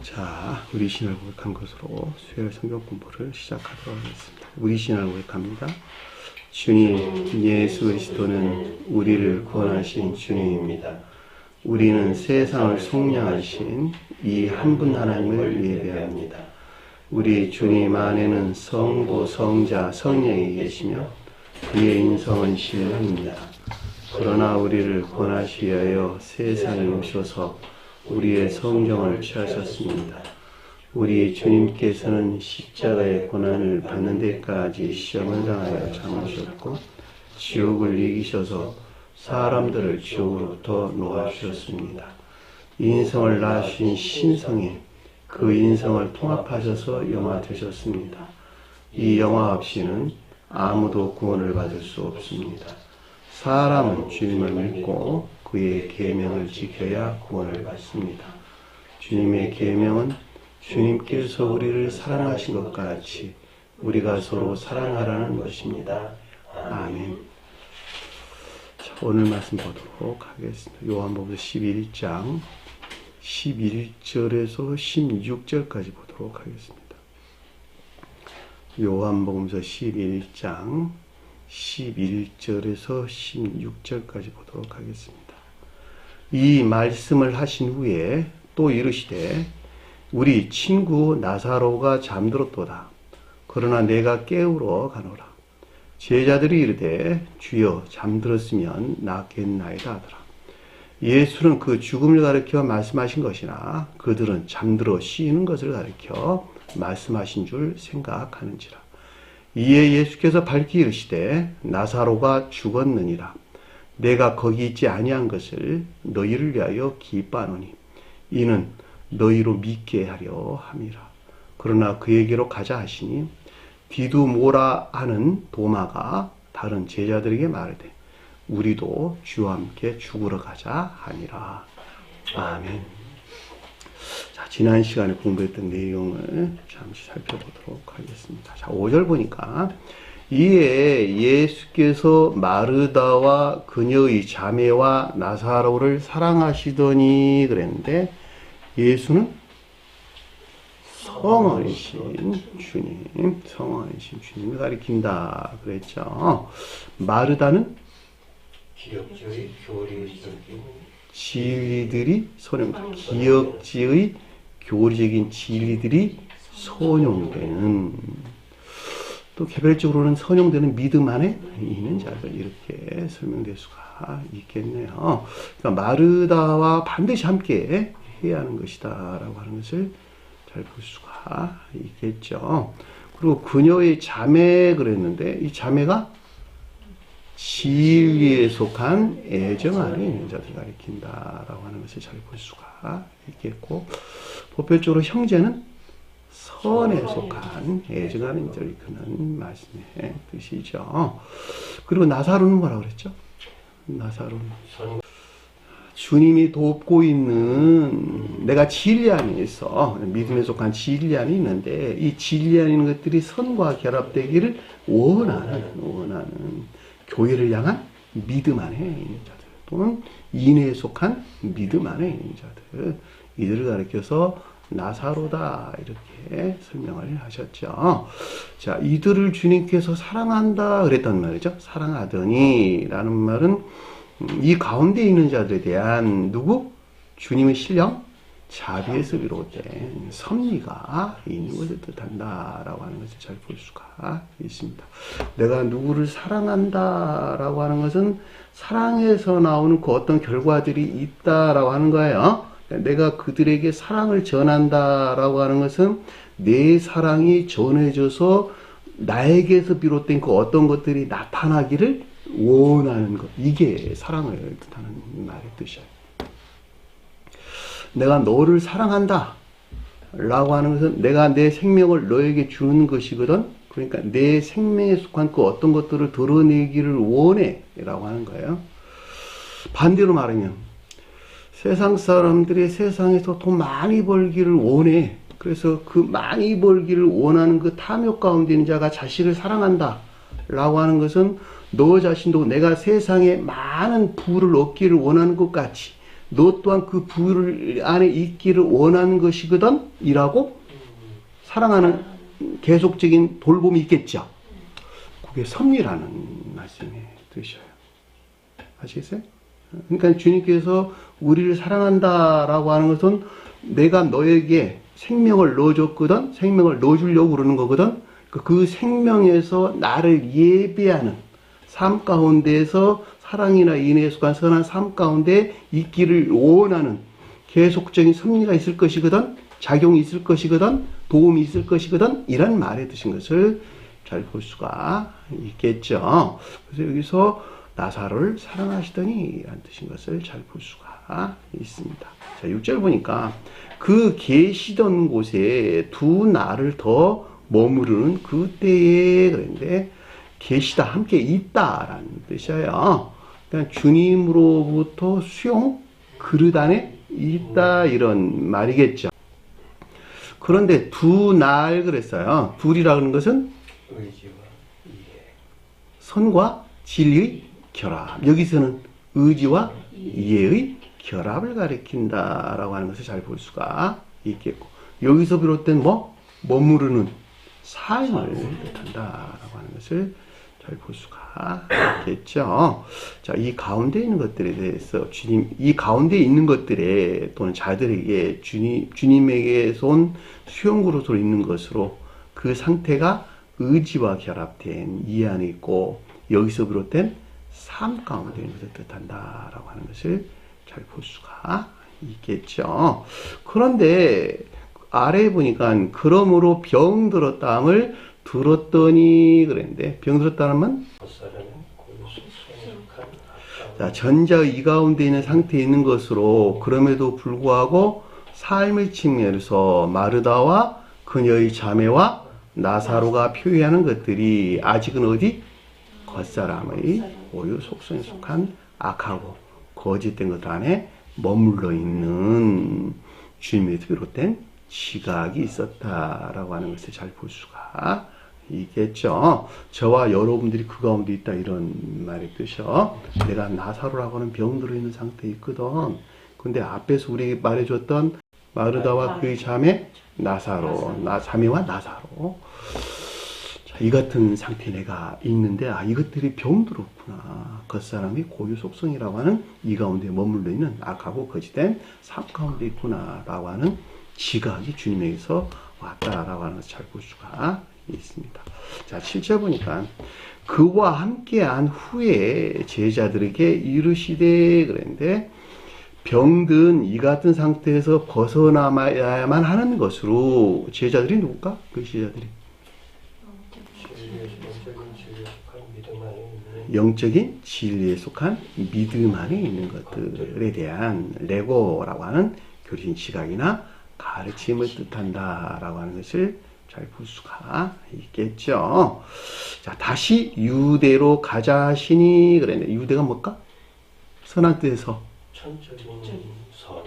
자, 우리 신을 고백한 것으로 수요일 성경 공부를 시작하도록 하겠습니다. 우리 신을 고백합니다. 주님, 예수 그리스도는 우리를 구원하신 주님입니다. 우리는 세상을 속량하신 이 한 분 하나님을 예배합니다. 우리 주님 안에는 성부, 성자, 성령이 계시며 그의 인성은 신령입니다. 그러나 우리를 구원하시기 위하여 세상에 오셔서 우리의 성정을 취하셨습니다. 우리 주님께서는 십자가의 고난을 받는 데까지 시험을 당하여 참으셨고 지옥을 이기셔서 사람들을 지옥으로부터 놓아주셨습니다. 인성을 낳으신 신성에 그 인성을 통합하셔서 영화 되셨습니다. 이 영화 없이는 아무도 구원을 받을 수 없습니다. 사람은 주님을 믿고 그의 계명을 지켜야 구원을 받습니다. 주님의 계명은 주님께서 우리를 사랑하신 것 같이 우리가 서로 사랑하라는 것입니다. 아멘. 자, 오늘 말씀 보도록 하겠습니다. 요한복음 11장 11절에서 16절까지 보도록 하겠습니다. 요한복음서 11장 11절에서 16절까지 보도록 하겠습니다. 이 말씀을 하신 후에 또 이르시되 우리 친구 나사로가 잠들었도다. 그러나 내가 깨우러 가노라. 제자들이 이르되 주여 잠들었으면 낫겠나이다 하더라. 예수는 그 죽음을 가리켜 말씀하신 것이나 그들은 잠들어 쉬는 것을 가리켜 말씀하신 줄 생각하는지라. 이에 예수께서 밝히 이르시되 나사로가 죽었느니라. 내가 거기 있지 아니한 것을 너희를 위하여 기뻐하노니 이는 너희로 믿게 하려 함이라. 그러나 그에게로 가자 하시니 디두모라 하는 도마가 다른 제자들에게 말하되 우리도 주와 함께 죽으러 가자 하니라. 아멘. 자, 지난 시간에 공부했던 내용을 잠시 살펴보도록 하겠습니다. 자, 5절 보니까 이에 예수께서 마르다와 그녀의 자매와 나사로를 사랑하시더니 그랬는데 예수는 성원이신 주님, 성원이신 주님을 가리킨다 그랬죠. 마르다는 기역지의 교리적인 진리들이 기역지의 교리적인 진리들이 선용되는, 또 개별적으로는 선용되는 믿음 안에 있는 자들, 이렇게 설명될 수가 있겠네요. 그러니까 마르다와 반드시 함께 해야 하는 것이다 라고 하는 것을 잘 볼 수가 있겠죠. 그리고 그녀의 자매 그랬는데 이 자매가 진리에 속한 애정 안에 있는 자들을 가리킨다라고 하는 것을 잘 볼 수가 있겠고, 보편적으로 형제는 선에 속한 애정 안에 있는 자를 이끄는 말씀의 뜻이죠. 그리고 나사로는 뭐라고 그랬죠? 나사로는 주님이 돕고 있는, 내가 진리 안에 있어, 믿음에 속한 진리 안에 있는데 이 진리 안에 있는 것들이 선과 결합되기를 원하는 교회를 향한 믿음 안에 있는 자들, 또는 인애에 속한 믿음 안에 있는 자들, 이들을 가리켜서 나사로다 이렇게 설명을 하셨죠. 자, 이들을 주님께서 사랑한다 그랬단 말이죠. 사랑하더니 라는 말은 이 가운데 있는 자들에 대한 주님의 신령, 자비에서 비롯된 섭리가 있는 것을 뜻한다라고 하는 것을 잘 볼 수가 있습니다. 내가 누구를 사랑한다라고 하는 것은 사랑에서 나오는 그 어떤 결과들이 있다라고 하는 거예요. 내가 그들에게 사랑을 전한다라고 하는 것은 내 사랑이 전해져서 나에게서 비롯된 그 어떤 것들이 나타나기를 원하는 것, 이게 사랑을 뜻하는 말의 뜻이에요. 내가 너를 사랑한다 라고 하는 것은 내가 내 생명을 너에게 주는 것이거든. 그러니까 내 생명에 속한 그 어떤 것들을 드러내기를 원해 라고 하는 거예요. 반대로 말하면 세상 사람들이 세상에서 돈 많이 벌기를 원해. 그래서 그 많이 벌기를 원하는 그 탐욕 가운데 있는 자가 자식을 사랑한다 라고 하는 것은 너 자신도 내가 세상에 많은 부를 얻기를 원하는 것 같이 너 또한 그 부를 안에 있기를 원하는 것이거든 이라고 사랑하는 계속적인 돌봄이 있겠죠. 그게 섭리라는 말씀의 뜻이에요. 아시겠어요? 그러니까 주님께서 우리를 사랑한다라고 하는 것은 내가 너에게 생명을 넣어줬거든, 생명을 넣어주려고 그러는 거거든. 그 생명에서 나를 예배하는 삶 가운데에서 사랑이나 인애에 속한 선한 삶 가운데 있기를 원하는 계속적인 섭리가 있을 것이거든, 작용이 있을 것이거든, 도움이 있을 것이거든, 이런 말의 뜻인 것을 잘 볼 수가 있겠죠. 그래서 여기서 나사로를 사랑하시더니 라는 뜻인 것을 잘 볼 수가 있습니다. 자, 6절 보니까 그 계시던 곳에 두 날을 더 머무르는 그때에 그랬는데 계시다, 함께 있다라는 뜻이에요. 그러니까 주님으로부터 수용 그릇 안에 있다 이런 말이겠죠. 그런데 두 날 그랬어요. 둘이라는 것은 의지와 이해. 선과 진리의 결합. 여기서는 의지와 이해의 결합을 가리킨다라고 하는 것을 잘 볼 수가 있겠고, 여기서 비롯된 머무르는 삶을 뜻한다라고 하는 것을 잘 볼 수가 있겠죠. 자, 이 가운데 있는 것들에 대해서 이 가운데 있는 것들에 또는 자들에게 주님에게서 온 수용구로서 있는 것으로 그 상태가 의지와 결합된 이 안에 있고 여기서 비롯된 삶 가운데 있는 것을 뜻한다라고 하는 것을 잘 볼 수가 있겠죠. 그런데 아래에 보니까 그러므로 병들었다함을 들었더니 그랬는데 병들었다는 건 자, 전자의 이 가운데 있는 상태에 있는 것으로 그럼에도 불구하고 삶의 측면에서 마르다와 그녀의 자매와 나사로가 표현하는 것들이 아직은 어디? 겉사람의 고유 속성에 속한 악하고 거짓된 것 안에 머물러 있는 주님에서 비롯된 지각이 있었다라고 하는 것을 잘 볼 수가 있겠죠. 저와 여러분들이 그 가운데 있다 이런 말의 뜻이요. 내가 나사로라고 하는 병들어 있는 상태에 있거든. 근데 앞에서 우리 말해줬던 마르다와 그의 자매 나사로, 자매와 나사로. 자, 이 같은 상태에 내가 있는데 이것들이 병들었구나. 겉사람이 고유 속성이라고 하는 이 가운데 머물러 있는 악하고 거짓된 삶 가운데 있구나라고 하는 지각이 주님에게서 왔다라고 하는 것을 잘 볼 수가 있습니다. 자, 7절 보니까 그와 함께한 후에 제자들에게 이르시되 그랬는데 병든 이 같은 상태에서 벗어나야만 하는 것으로 제자들이 누굴까? 그 제자들이 영적인 진리에 속한 믿음 안에 있는 것들에 대한 레고라고 하는 교리적인 지각이나 가르침을 뜻한다라고 하는 것을 잘 볼 수가 있겠죠. 자, 다시 유대로 가자 하시니 그랬는데 유대가 뭘까? 선한 뜻에서 천적인 선.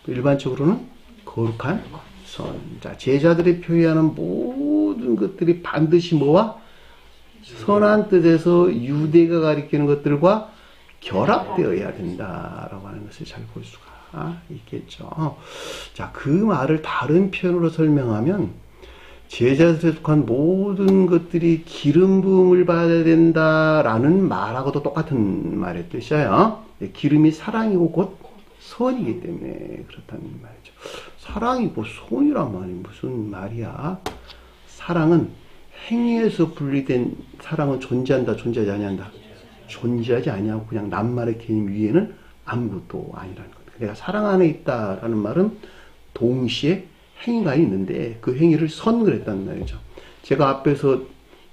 일반적으로는 거룩한 선. 자, 제자들이 표현하는 모든 것들이 반드시 뭐와? 선한 뜻에서 유대가 가리키는 것들과 결합되어야 된다라고 하는 것을 잘 볼 수가 있겠죠. 자, 그 말을 다른 표현으로 설명하면 제자들에 속한 모든 것들이 기름 부음을 받아야 된다라는 말하고도 똑같은 말의 뜻이에요. 기름이 사랑이고 곧 선이기 때문에 그렇다는 말이죠. 사랑이고 선이란 말이 무슨 말이야? 사랑은 행위에서 분리된 사랑은 존재한다, 존재하지 아니한다? 존재하지 아니하고 그냥 낱말의 개념 위에는 아무것도 아니라는 거예요. 내가 사랑 안에 있다라는 말은 동시에 행위가 있는데 그 행위를 선 그랬다는 말이죠. 제가 앞에서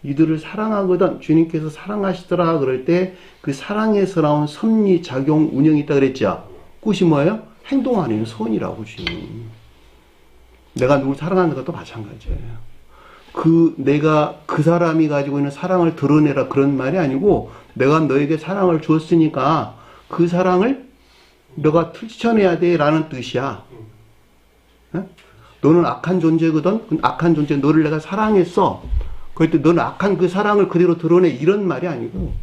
이들을 사랑하거든 주님께서 사랑하시더라 그럴 때 그 사랑에서 나온 섭리, 작용, 운영이 있다 그랬죠. 그것이 뭐예요? 행동 안에는 선이라고 주님. 내가 누굴 사랑하는 것도 마찬가지예요. 내가 그 사람이 가지고 있는 사랑을 드러내라 그런 말이 아니고 내가 너에게 사랑을 주었으니까 그 사랑을 너가 틀쳐내야 돼 라는 뜻이야. 너는 악한 존재거든. 악한 존재 너를 내가 사랑했어. 그럴 때 너는 악한 그 사랑을 그대로 드러내 이런 말이 아니고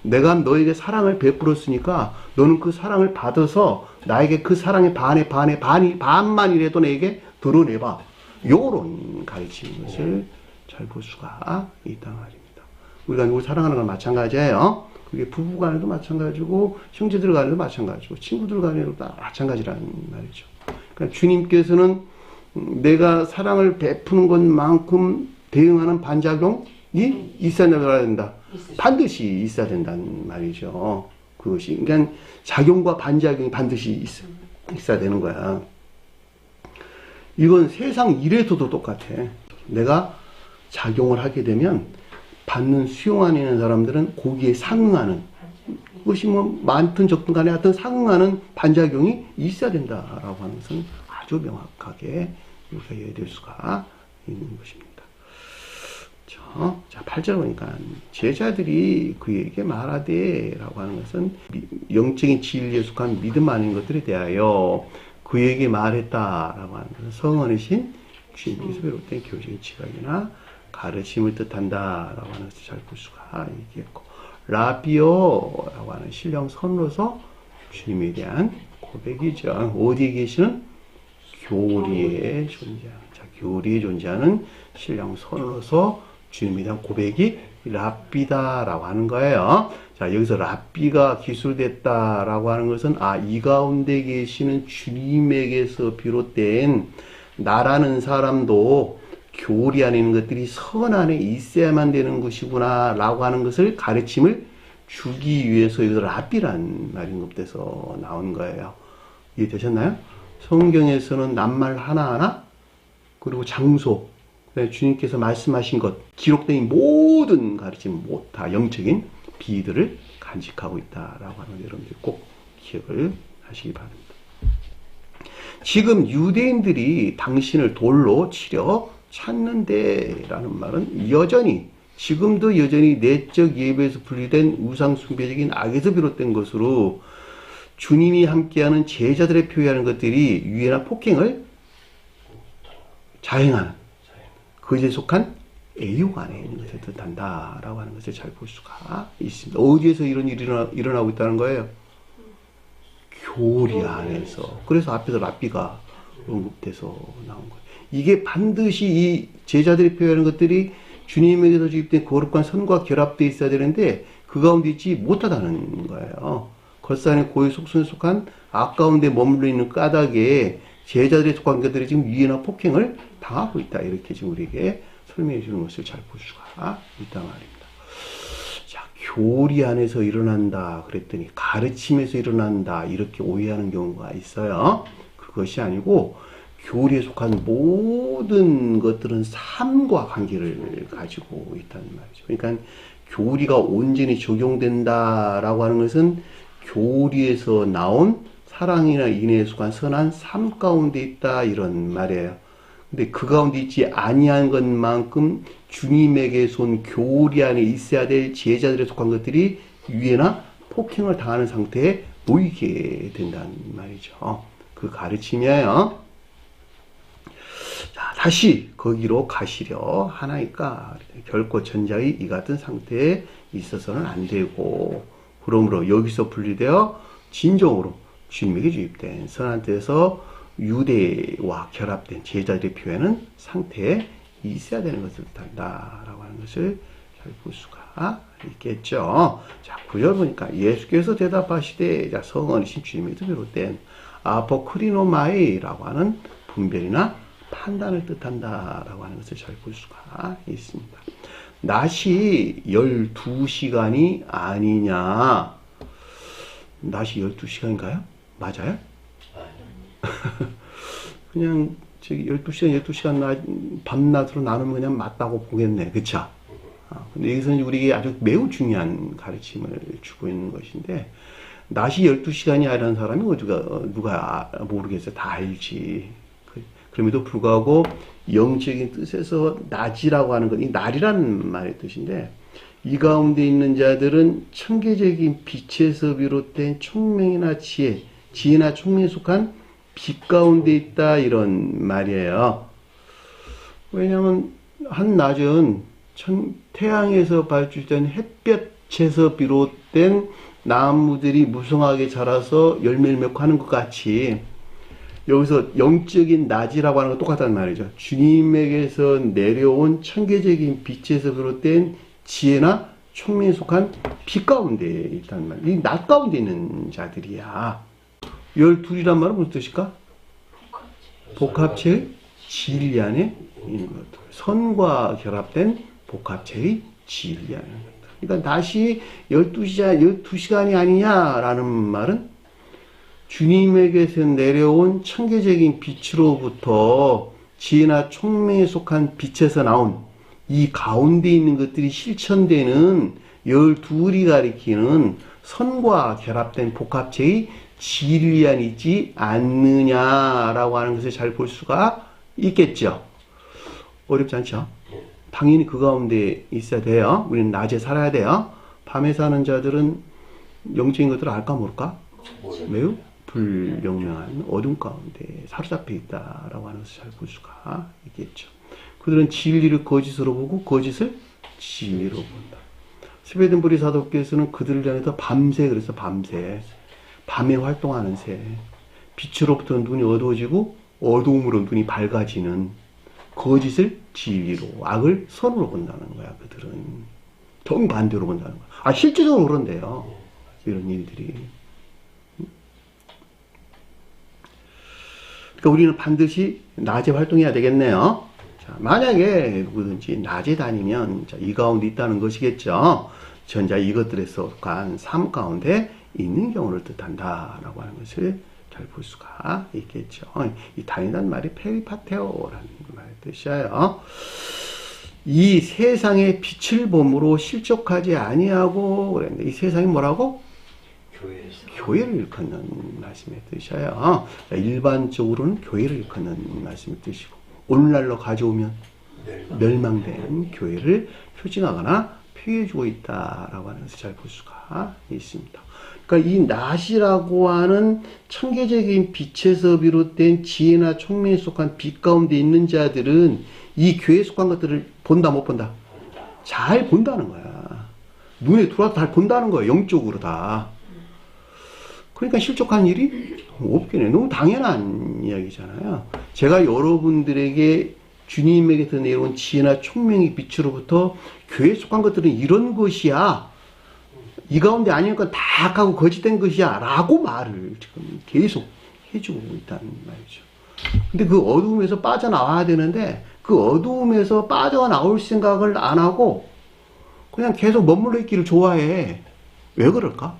내가 너에게 사랑을 베풀었으니까 너는 그 사랑을 받아서 나에게 그 사랑의 반만이라도 내게 드러내봐. 요런 가르치는 것을 잘 볼 수가 있단 말입니다. 우리가 누굴 사랑하는 건 마찬가지예요. 그게 부부 간에도 마찬가지고 형제들 간에도 마찬가지고 친구들 간에도 다 마찬가지라는 말이죠. 그러니까 주님께서는 내가 사랑을 베푸는 것만큼 대응하는 반작용이 있어야 된다. 반드시 있어야 된다는 말이죠. 그것이. 그러니까 작용과 반작용이 반드시 있어야 되는 거야. 이건 세상 일에서도 똑같아. 내가 작용을 하게 되면 받는 수용안에 있는 사람들은 거기에 상응하는, 그것이 뭐 많든 적든 간에 하여튼 상응하는 반작용이 있어야 된다라고 하는 것은 아주 명확하게 우리가 이해될 수가 있는 것입니다. 자, 8절 보니까 제자들이 그에게 말하되 라고 하는 것은 영적인 진리에 속한 믿음 아닌 것들에 대하여 그에게 말했다라고 하는 것은 성언이신 주님께서 비롯된 교적인 지각이나 가르침을 뜻한다라고 하는 것을 잘 볼 수가 있겠고, 라비오라고 하는 신령 선으로서 주님에 대한 고백이죠. 어디에 계시는? 교리에 존재하는, 자, 교리에 존재하는 신령 선으로서 주님에 대한 고백이 랍비다라고 하는 거예요. 자, 여기서 랍비가 기술됐다라고 하는 것은 이 가운데 계시는 주님에게서 비롯된 나라는 사람도 교리 안에 있는 것들이 선 안에 있어야만 되는 것이구나 라고 하는 것을 가르침을 주기 위해서 여기서 랍비란 말이 언급돼서 나온 거예요. 이해되셨나요? 성경에서는 낱말 하나하나 그리고 장소, 주님께서 말씀하신 것, 기록된 모든 가르침, 다 영적인 비들을 간직하고 있다라고 하는 여러분들이 꼭 기억을 하시기 바랍니다. 지금 유대인들이 당신을 돌로 치려 찾는데 라는 말은 지금도 여전히 내적 예배에서 분리된 우상숭배적인 악에서 비롯된 것으로 주님이 함께하는 제자들의 표현하는 것들이 유해나 폭행을 자행하는 그것에 속한 애욕 안에 있는 것을 뜻한다라고 하는 것을 잘 볼 수가 있습니다. 어디에서 이런 일이 일어나고 있다는 거예요? 교리 안에서. 그래서 앞에서 랍비가 언급돼서 나온 거예요. 이게 반드시 이 제자들이 표현하는 것들이 주님에게서 주입된 거룩한 선과 결합되어 있어야 되는데 그 가운데 있지 못하다는 거예요. 겉산의 고의 속순에 속한 악 가운데 머물러 있는 까닭에 제자들의 속한 것들이 지금 위해나 폭행을 당하고 있다. 이렇게 지금 우리에게 설명해 주는 것을 잘 볼 수가 있단 말입니다. 자, 교리 안에서 일어난다 그랬더니 가르침에서 일어난다 이렇게 오해하는 경우가 있어요. 그것이 아니고 교리에 속한 모든 것들은 삶과 관계를 가지고 있다는 말이죠. 그러니까 교리가 온전히 적용된다라고 하는 것은 교리에서 나온 사랑이나 인애에 속한 선한 삶 가운데 있다 이런 말이에요. 근데 그 가운데 있지 아니한 것만큼 주님에게서 온 교리 안에 있어야 될 제자들에 속한 것들이 유해나 폭행을 당하는 상태에 놓이게 된다는 말이죠. 그 가르침이에요. 자, 다시 거기로 가시려 하나이까 결코 전자의 이 같은 상태에 있어서는 안 되고, 그러므로 여기서 분리되어 진정으로 주님에게 주입된 선한 뜻에서 유대와 결합된 제자들의 표현은 상태에 있어야 되는 것을 뜻한다라고 하는 것을 잘 볼 수가 있겠죠. 자, 9절 보니까 예수께서 대답하시되, 자, 성언이신 주님에서 비롯된 아포크리노마이라고 하는 분별이나 판단을 뜻한다라고 하는 것을 잘 볼 수가 있습니다. 낮이 12시간이 아니냐? 낮이 12시간인가요? 맞아요? 그냥 12시간 밤낮으로 나누면 그냥 맞다고 보겠네. 그쵸? 근데 여기서는 우리에게 아주 매우 중요한 가르침을 주고 있는 것인데, 낮이 12시간이 아니라는 사람이 누가 모르겠어요. 다 알지. 그럼에도 불구하고 영적인 뜻에서 낮이라고 하는 것, 이 날이라는 말의 뜻인데, 이 가운데 있는 자들은 천계적인 빛에서 비롯된 총명이나 지혜나 총명에 속한 빛 가운데 있다 이런 말이에요. 왜냐하면 한낮은 태양에서 발출된 햇볕 빛에서 비롯된 나무들이 무성하게 자라서 열매를 맺고 하는 것 같이 여기서 영적인 낮이라고 하는 건 똑같단 말이죠. 주님에게서 내려온 천계적인 빛에서 비롯된 지혜나 총명에 속한 빛 가운데 있단 말이에요. 이 낮 가운데 있는 자들이야. 12이란 말은 무슨 뜻일까? 복합체의 진리 안에 있는 것들. 선과 결합된 복합체의 진리 안에 있는 것들. 그러니까 낮이 12시간이 아니냐라는 말은 주님에게서 내려온 천계적인 빛으로부터 지혜나 총명에 속한 빛에서 나온 이 가운데 있는 것들이 실천되는 12이 가리키는 선과 결합된 복합체의 진리 안에 있지 않느냐라고 하는 것을 잘 볼 수가 있겠죠. 어렵지 않죠? 당연히 그 가운데 있어야 돼요. 우리는 낮에 살아야 돼요. 밤에 사는 자들은 영적인 것들을 알까 모를까? 매우 불명명한 어둠 가운데 사로잡혀 있다라고 하는 것을 잘 볼 수가 있겠죠. 그들은 진리를 거짓으로 보고 거짓을 진리로 본다. 스웨덴부리 사도께서는 그들을 향해서 밤새 그래서 밤새 밤에 활동하는 새 빛으로부터 눈이 어두워지고 어두움으로 눈이 밝아지는 거짓을 진리로 악을 선으로 본다는 거야. 그들은 정반대로 본다는 거야. 실제적으로 그런데요. 이런 일들이. 그러니까 우리는 반드시 낮에 활동해야 되겠네요. 자, 만약에 누구든지 낮에 다니면 자, 이 가운데 있다는 것이겠죠. 전자 이것들에 속한 삶 가운데 있는 경우를 뜻한다라고 하는 것을 잘 볼 수가 있겠죠. 이 다닌다는 말이 페리파테오라는 말의 뜻이에요. 이 세상의 빛을 봄으로 실족하지 아니하고 그랬는데 이 세상이 뭐라고? 교회를 일컫는 말씀의 뜻이에요. 일반적으로는 교회를 일컫는 말씀의 뜻이고 오늘날로 가져오면 멸망된 교회를 표징하거나 표해주고 있다라고 하는 것을 잘 볼 수가 있습니다. 그러니까 이 낮이라고 하는 천계적인 빛에서 비롯된 지혜나 총명에 속한 빛 가운데 있는 자들은 이 교회에 속한 것들을 본다 못 본다? 잘 본다는 거야. 눈에 들어와도 잘 본다는 거야. 영적으로 다. 그러니까 실족한 일이 없긴 해. 너무 당연한 이야기잖아요. 제가 여러분들에게 주님에게서 내려온 지혜나 총명의 빛으로부터 교회에 속한 것들은 이런 것이야. 이 가운데 아니니까 다 악하고 거짓된 것이야. 라고 말을 지금 계속 해주고 있다는 말이죠. 근데 그 어두움에서 빠져나와야 되는데 그 어두움에서 빠져나올 생각을 안 하고 그냥 계속 머물러 있기를 좋아해. 왜 그럴까?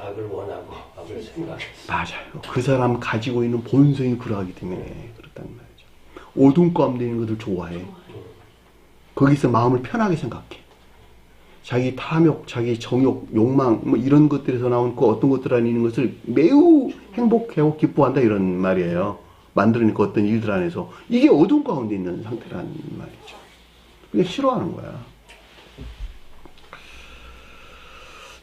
악을 원하고 악을 생각했어. 맞아요. 그 사람 가지고 있는 본성이 그러하기 때문에 그렇단 말이죠. 어두움 가운데 있는 것을 좋아해. 거기서 마음을 편하게 생각해. 자기 탐욕, 자기 정욕, 욕망 뭐 이런 것들에서 나온 그 어떤 것들 안에 있는 것을 매우 행복해하고 기뻐한다 이런 말이에요. 만들어낸 그 어떤 일들 안에서 이게 어두움 가운데 있는 상태란 말이죠. 그게 싫어하는 거야.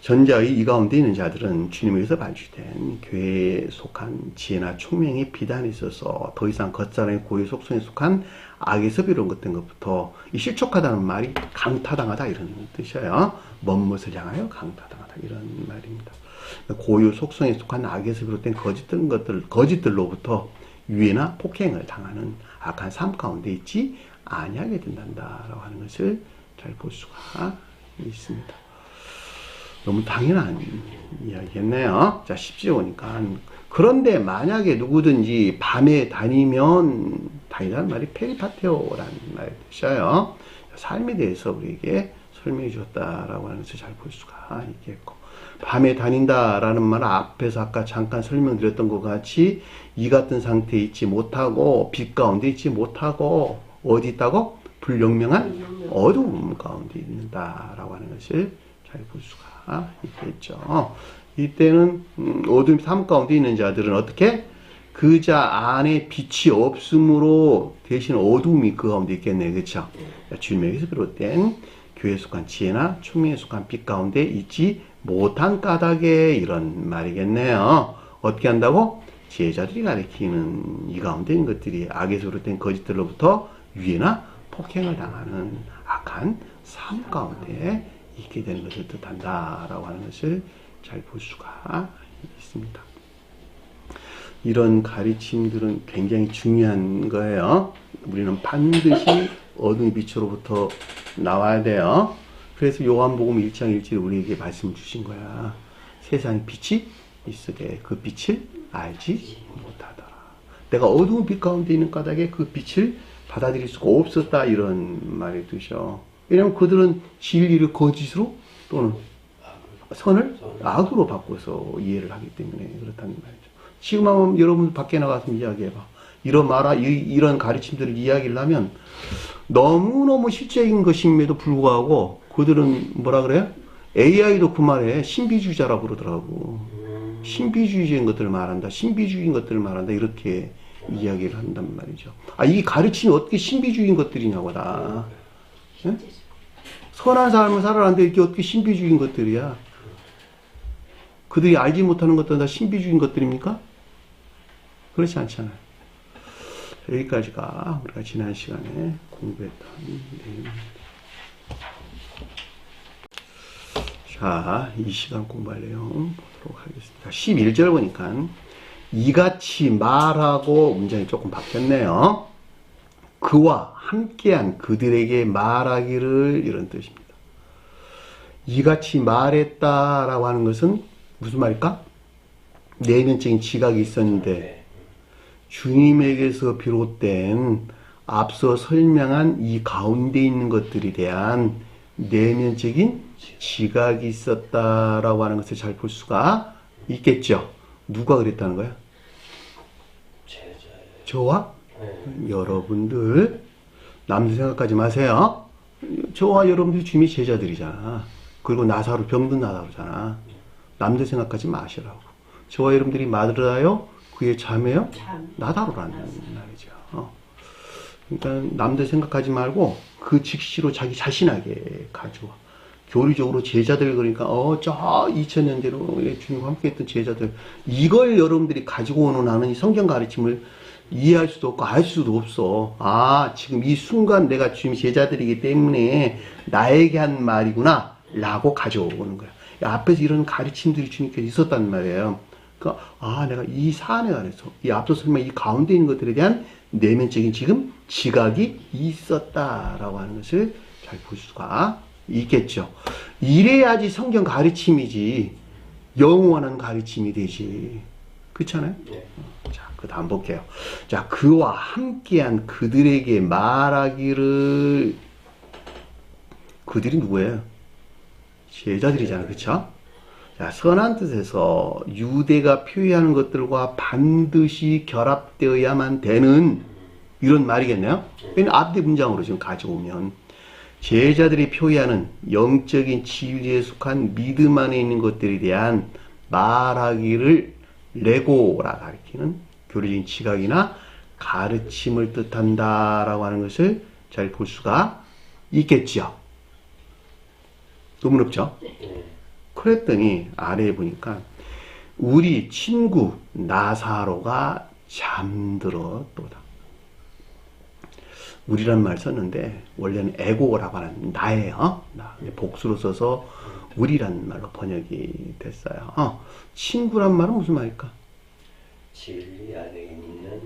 전자의 이 가운데 있는 자들은 주님에게서 발주된 교회에 속한 지혜나 총명이 비단에 있어서 더 이상 겉사람의 고유 속성에 속한 악에서 비롯된 것부터 이 실족하다는 말이 강타당하다 이런 뜻이에요. 먼 것을 향하여 강타당하다 이런 말입니다. 고유 속성에 속한 악에서 비롯된 거짓들로부터 유해나 폭행을 당하는 악한 삶 가운데 있지 아니하게 된단다라고 하는 것을 잘 볼 수가 있습니다. 너무 당연한 이야기겠네요. 자, 10절 보니까 그런데 만약에 누구든지 밤에 다니면 다니다는 말이 페리파테오라는 말이 뜻이에요. 삶에 대해서 우리에게 설명해 주었다라고 하는 것을 잘 볼 수가 있겠고 밤에 다닌다라는 말은 앞에서 아까 잠깐 설명드렸던 것 같이 이 같은 상태에 있지 못하고 빛 가운데 있지 못하고 어디 있다고? 불명명한 어두움 가운데 있는다라고 하는 것을 잘 볼 수가 있겠죠. 이때는 어둠 삶 가운데 있는 자들은 어떻게? 그 자 안에 빛이 없으므로 대신 어둠이 그 가운데 있겠네. 그렇죠? 주님에게서 비롯된 교회에 속한 지혜나 총명에 속한 빛 가운데 있지 못한 까닭에 이런 말이겠네요. 어떻게 한다고? 지혜자들이 가리키는 이 가운데 있는 것들이 악에서 비롯된 거짓들로부터 유해나 폭행을 당하는 악한 삶 가운데 있게 되는 것을 뜻한다라고 하는 것을 잘 볼 수가 있습니다. 이런 가르침들은 굉장히 중요한 거예요. 우리는 반드시 어둠의 빛으로부터 나와야 돼요. 그래서 요한복음 1장 1절에 우리에게 말씀을 주신 거야. 세상에 빛이 있으되 그 빛을 알지 못하더라. 내가 어두운 빛 가운데 있는 까닭에 그 빛을 받아들일 수가 없었다, 이런 말이 뜻이죠. 왜냐하면 그들은 진리를 거짓으로 또는 선을 악으로 바꿔서 이해를 하기 때문에 그렇다는 말이죠. 지금 한번 여러분 밖에 나가서 이야기해봐. 이런 가르침들을 이야기를 하면 너무너무 실제인 것임에도 불구하고 그들은 뭐라 그래요? AI도 그 말에 신비주의자라고 그러더라고. 신비주의적인 것들을 말한다. 신비주의인 것들을 말한다. 이렇게 이야기를 한단 말이죠. 이 가르침이 어떻게 신비주의인 것들이냐고, 다. 예? 선한 삶을 살아라는데 이게 어떻게 신비주의인 것들이야? 그들이 알지 못하는 것들은 다 신비주의인 것들입니까? 그렇지 않잖아요. 여기까지가 우리가 지난 시간에 공부했던 내용입니다. 자, 이 시간 공부할 내용 보도록 하겠습니다. 11절 보니까 이같이 말하고 문장이 조금 바뀌었네요. 그와 함께한 그들에게 말하기를, 이런 뜻입니다. 이같이 말했다라고 하는 것은 무슨 말일까? 내면적인 지각이 있었는데 주님에게서 비롯된 앞서 설명한 이 가운데 있는 것들에 대한 내면적인 지각이 있었다라고 하는 것을 잘 볼 수가 있겠죠. 누가 그랬다는 거야? 저와 여러분들. 남들 생각하지 마세요. 저와 여러분들 주님의 제자들이잖아. 그리고 나사로, 병든 나사로잖아. 남들 생각하지 마시라고. 저와 여러분들이 마르다요, 그의 자매요, 나다로라는 말이죠. 그러니까 남들 생각하지 말고 그 직시로 자기 자신에게 가져와. 교리적으로 제자들, 그러니까 저 2000년 전으로 주님과 함께 했던 제자들, 이걸 여러분들이 가지고 오는 하는 이 성경 가르침을 이해할 수도 없고 알 수도 없어. 지금 이 순간 내가 주님 제자들이기 때문에 나에게 한 말이구나 라고 가져오는 거야. 앞에서 이런 가르침들이 주님께서 있었단 말이에요. 그러니까 내가 이 사안에 관해서 이 앞서 설명 이 가운데 있는 것들에 대한 내면적인 지금 지각이 있었다라고 하는 것을 잘 볼 수가 있겠죠. 이래야지 성경 가르침이지 영원한 가르침이 되지. 그렇잖아요? 네. 자, 그 다음 볼게요. 자, 그와 함께한 그들에게 말하기를. 그들이 누구예요? 제자들이잖아. 그쵸? 자, 선한 뜻에서 유대가 표현하는 것들과 반드시 결합되어야만 되는, 이런 말이겠네요. 왜냐면 앞뒤 문장으로 지금 가져오면 제자들이 표현하는 영적인 진리에 속한 믿음 안에 있는 것들에 대한 말하기를 레고라 가리키는 교리적인 지각이나 가르침을 뜻한다라고 하는 것을 잘 볼 수가 있겠죠. 너무 높죠? 그랬더니 아래에 보니까 우리 친구 나사로가 잠들었도다. 우리란 말 썼는데 원래는 에고라고 하는 나예요. 복수로 써서 우리란 말로 번역이 됐어요. 친구란 말은 무슨 말일까? 진리 안에 있는,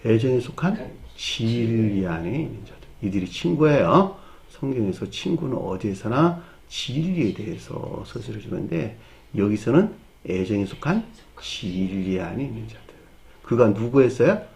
애정에 속한 진리 안에 있는 자들. 이들이 친구예요. 성경에서 친구는 어디에서나 진리에 대해서 서술해 주는데 여기서는 애정에 속한 진리 안에 있는 자들. 그가 누구였어요?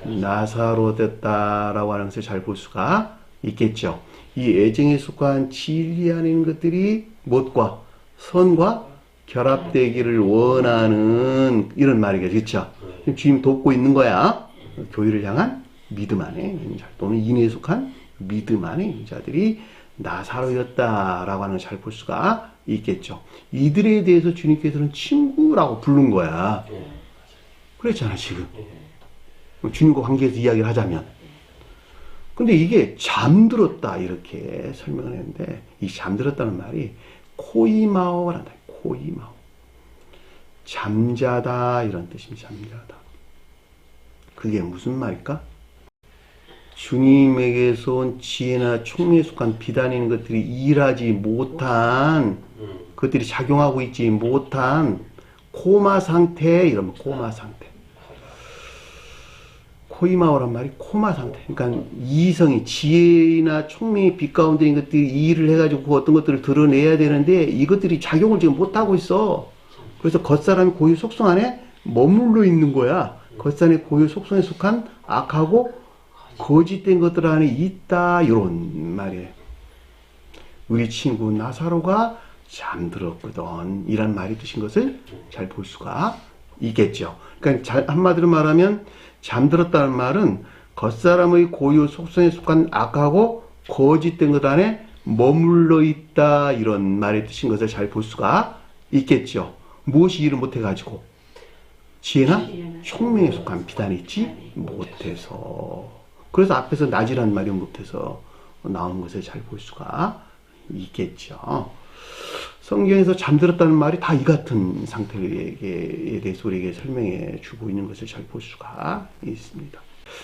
나사로 됐다라고 하는 것을 잘 볼 수가 있겠죠. 이 애정에 속한 진리 안에 있는 것들이 무엇과 선과 결합되기를 원하는, 이런 말이겠죠. 그렇죠? 주님 돕고 있는 거야. 교회를 향한 믿음 안에 있는 자, 또는 인에 속한 믿음 안에 있는 자들이 나사로였다라고 하는 걸 잘 볼 수가 있겠죠. 이들에 대해서 주님께서는 친구라고 부른 거야. 그랬잖아, 지금. 주님과 관계에서 이야기를 하자면. 근데 이게 잠들었다, 이렇게 설명을 했는데, 이 잠들었다는 말이 코이마오를 한다. 코이마오. 잠자다, 이런 뜻입니다. 잠자다. 그게 무슨 말일까? 주님에게서 온 지혜나 총명에 속한 비단인 것들이 일하지 못한 그것들이 작용하고 있지 못한 코마 상태, 이러면 코마 상태. 코이마오란 말이 코마 상태. 그러니까 이성이 지혜나 총명의 빛 가운데 있는 것들이 이 일을 해가지고 그 어떤 것들을 드러내야 되는데 이것들이 작용을 지금 못하고 있어. 그래서 겉사람이 고유 속성 안에 머물러 있는 거야. 겉사람의 고유 속성에 속한 악하고 거짓된 것들 안에 있다, 이런 말이에요. 우리 친구 나사로가 잠들었거든, 이란 말이 뜻인 것을 잘 볼 수가 있겠죠. 그러니까 한마디로 말하면 잠들었다는 말은 겉사람의 고유 속성에 속한 악하고 거짓된 것 안에 머물러 있다, 이런 말의 뜻인 것을 잘 볼 수가 있겠죠. 무엇이 일을 못해가지고? 지혜나 총명에 속한 비단이 있지 못해서. 그래서 앞에서 낮이라는 말이 못해서 나오는 것을 잘 볼 수가 있겠죠. 성경에서 잠들었다는 말이 다 이 같은 상태에 대해서 우리에게 설명해 주고 있는 것을 잘 볼 수가 있습니다.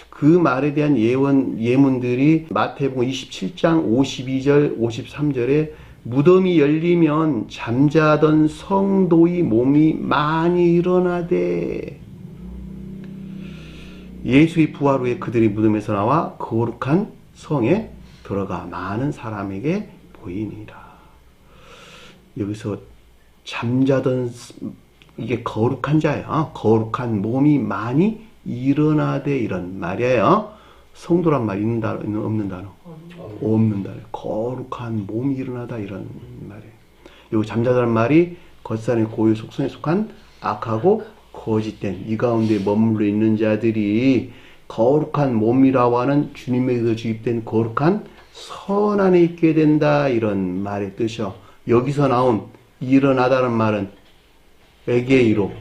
그 말에 대한 예문들이 마태복음 27장 52절, 53절에 무덤이 열리면 잠자던 성도의 몸이 많이 일어나되 예수의 부활 후에 그들이 무덤에서 나와 거룩한 성에 들어가 많은 사람에게 보이니라. 여기서 잠자던, 이게 거룩한 자예요. 거룩한 몸이 많이 일어나되, 이런 말이에요. 성도란 말 있는 단어, 없는 단어? 없는 단어. 거룩한 몸이 일어나다, 이런 말이에요. 여기 잠자다는 말이 겉사람의 고유 속성에 속한 악하고 거짓된 이 가운데 머물러 있는 자들이 거룩한 몸이라고 하는 주님에게서 주입된 거룩한 선 안에 있게 된다, 이런 말의 뜻이요. 여기서 나온 일어나다는 말은 에게이로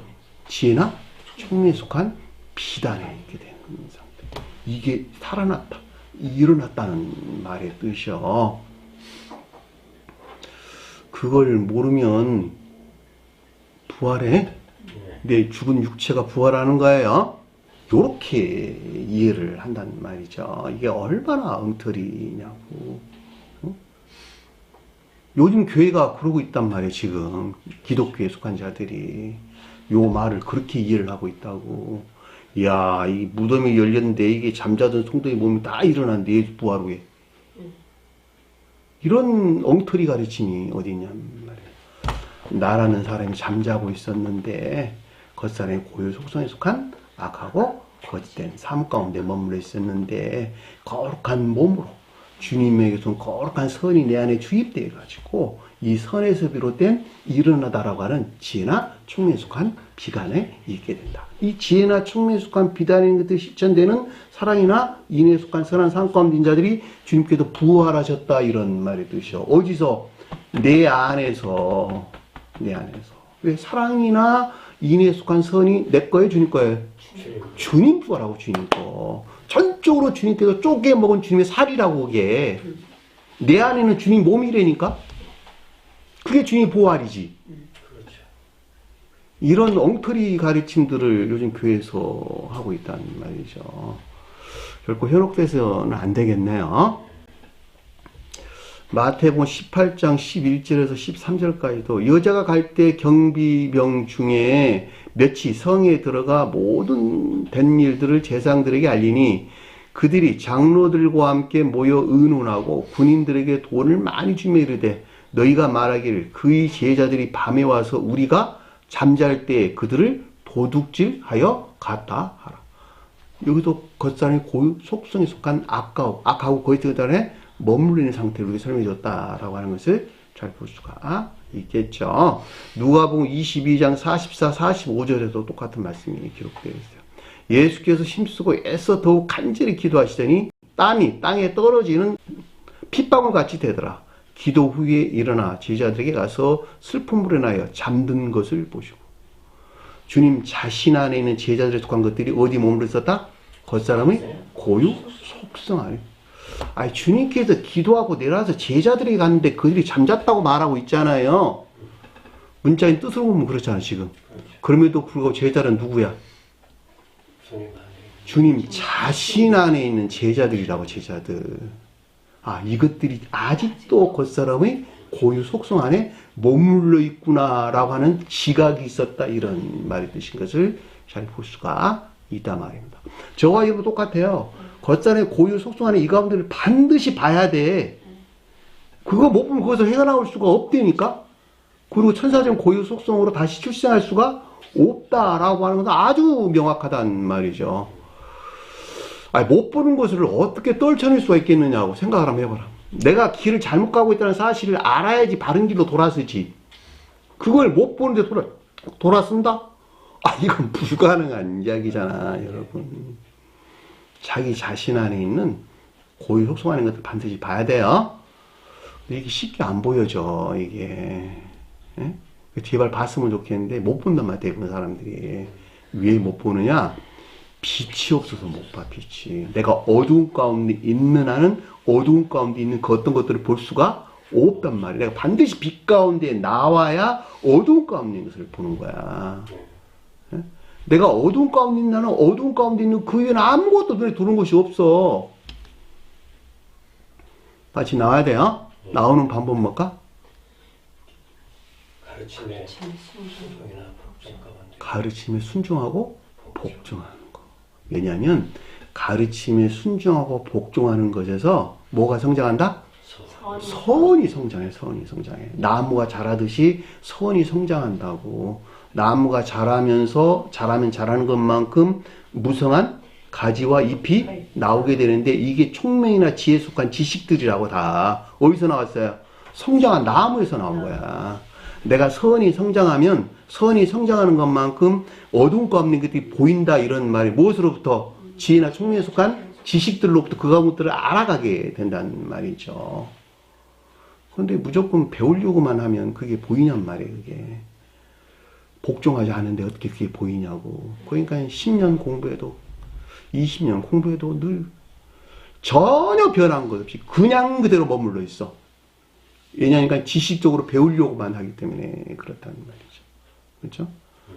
지혜나 총명에 속한 비단에 있게 되는 상태. 이게 살아났다, 일어났다는 말의 뜻이요. 그걸 모르면 부활해? 내 죽은 육체가 부활하는 거예요. 요렇게 이해를 한단 말이죠. 이게 얼마나 엉터리냐고. 요즘 교회가 그러고 있단 말이에요. 지금 기독교에 속한 자들이 요 말을 그렇게 이해를 하고 있다고. 이야, 이 무덤이 열렸는데 이게 잠자던 성도의 몸이 다 일어났는데 예수 부활 후에 이런 엉터리 가르침이 어디 있냔 말이에요. 나라는 사람이 잠자고 있었는데 겉사람의 고유 속성에 속한 악하고 거짓된 삶 가운데 머물러 있었는데 거룩한 몸으로 주님에게서 거룩한 선이 내 안에 주입되어 가지고 이 선에서 비롯된 일어나다라고 하는 지혜나 총명에 속한 비단에 있게 된다. 이 지혜나 총명에 속한 비단인 것들이 실천되는 사랑이나 인애에 속한 선한 삶 가운데 있는 자들이 주님께서 부활하셨다, 이런 말의 뜻이요. 어디서? 내 안에서. 왜? 사랑이나 인애에 속한 선이 내 거예요, 주님 거예요? 주님 부활하고 주님 거. 전적으로 주님께서 쪼개 먹은 주님의 살이라고. 그게 내 안에는 주님 몸이라니까. 그게 주님의 부활이지. 그렇죠. 이런 엉터리 가르침들을 요즘 교회에서 하고 있다는 말이죠. 결코 현혹돼서는 안 되겠네요. 마태복음 18장 11절에서 13절까지도 여자가 갈 때 경비병 중에 몇이 성에 들어가 모든 된 일들을 제사장들에게 알리니 그들이 장로들과 함께 모여 의논하고 군인들에게 돈을 많이 주며 이르되 너희가 말하기를 그의 제자들이 밤에 와서 우리가 잠잘 때 그들을 도둑질하여 갔다 하라. 여기도 겉사람의 고유 속성에 속한 악하고 거짓된 것 안에 머물리는 상태로 이렇게 설명해 줬다라고 하는 것을 잘 볼 수가 있겠죠. 누가복음 22장 44, 45절에도 똑같은 말씀이 기록되어 있어요. 예수께서 힘쓰고 애써 더욱 간절히 기도하시더니 땀이 땅에 떨어지는 핏방울 같이 되더라. 기도 후에 일어나 제자들에게 가서 슬픔으로 인하여 잠든 것을 보시고. 주님 자신 안에 있는 제자들에 속한 것들이 어디 머물러 있었다? 겉사람의 고유 속성 안에. 아니, 주님께서 기도하고 내려와서 제자들에게 갔는데 그들이 잠잤다고 말하고 있잖아요. 문자인 뜻으로 보면 그렇잖아, 지금. 그럼에도 불구하고 제자는 누구야? 주님 자신 안에 있는 제자들이라고, 제자들. 아, 이것들이 아직도 겉사람의 고유 속성 안에 머물러 있구나라고 하는 지각이 있었다, 이런 말의 뜻인 것을 잘 볼 수가 있다 말입니다. 저와 이거 똑같아요. 겉사람의 고유 속성 안에 이 가운데를 반드시 봐야 돼. 그거 못 보면 거기서 해가 나올 수가 없다니까. 그리고 천사적 고유 속성으로 다시 출생할 수가 없다라고 하는 것은 아주 명확하단 말이죠. 아니, 못 보는 것을 어떻게 떨쳐낼 수가 있겠느냐고 생각을 한번 해봐라. 내가 길을 잘못 가고 있다는 사실을 알아야지 바른 길로 돌아서지. 그걸 못 보는데 돌아선다? 아, 이건 불가능한 이야기잖아, 여러분. 자기 자신 안에 있는 고유 속성 안에 있는 것들 반드시 봐야 돼요. 근데 이게 쉽게 안 보여져, 이게. 예? 제발 봤으면 좋겠는데 못 본단 말이야, 대부분 사람들이. 왜 못 보느냐? 빛이 없어서 못 봐, 빛이. 내가 어두운 가운데 있는 한은 어두운 가운데 있는 그 어떤 것들을 볼 수가 없단 말이야. 내가 반드시 빛 가운데 나와야 어두운 가운데 있는 것을 보는 거야. 예? 내가 어두운 가운데 있는 한은 어두운 가운데 있는 그 위에는 아무것도 눈에 들어오는 것이 없어. 같이 나와야 돼요. 나오는 방법은 뭘까? 가르침에 순종이나 복종 가운데. 가르침에 순종하고 복종하는 거. 왜냐하면 가르침에 순종하고 복종하는 것에서 뭐가 성장한다? 선이 성장해. 선이 성장해. 나무가 자라듯이 선이 성장한다고. 나무가 자라면 자라는 것만큼 무성한 가지와 잎이 나오게 되는데, 이게 총명이나 지혜에 속한 지식들이라고. 다 어디서 나왔어요? 성장한 나무에서 나온 거야. 내가 선이 성장하면 선이 성장하는 것만큼 어두운 가운데 것들이 보인다, 이런 말이 무엇으로부터? 지혜나 총명에 속한 지식들로부터 그 것들을 알아가게 된다는 말이죠. 그런데 무조건 배우려고만 하면 그게 보이냔 말이에요. 그게 복종하지 않은데 어떻게 그게 보이냐고. 그러니까 10년 공부해도 20년 공부해도 늘 전혀 변한 것 없이 그냥 그대로 머물러 있어. 왜냐하니까 지식적으로 배우려고만 하기 때문에 그렇다는 말이죠. 그렇죠?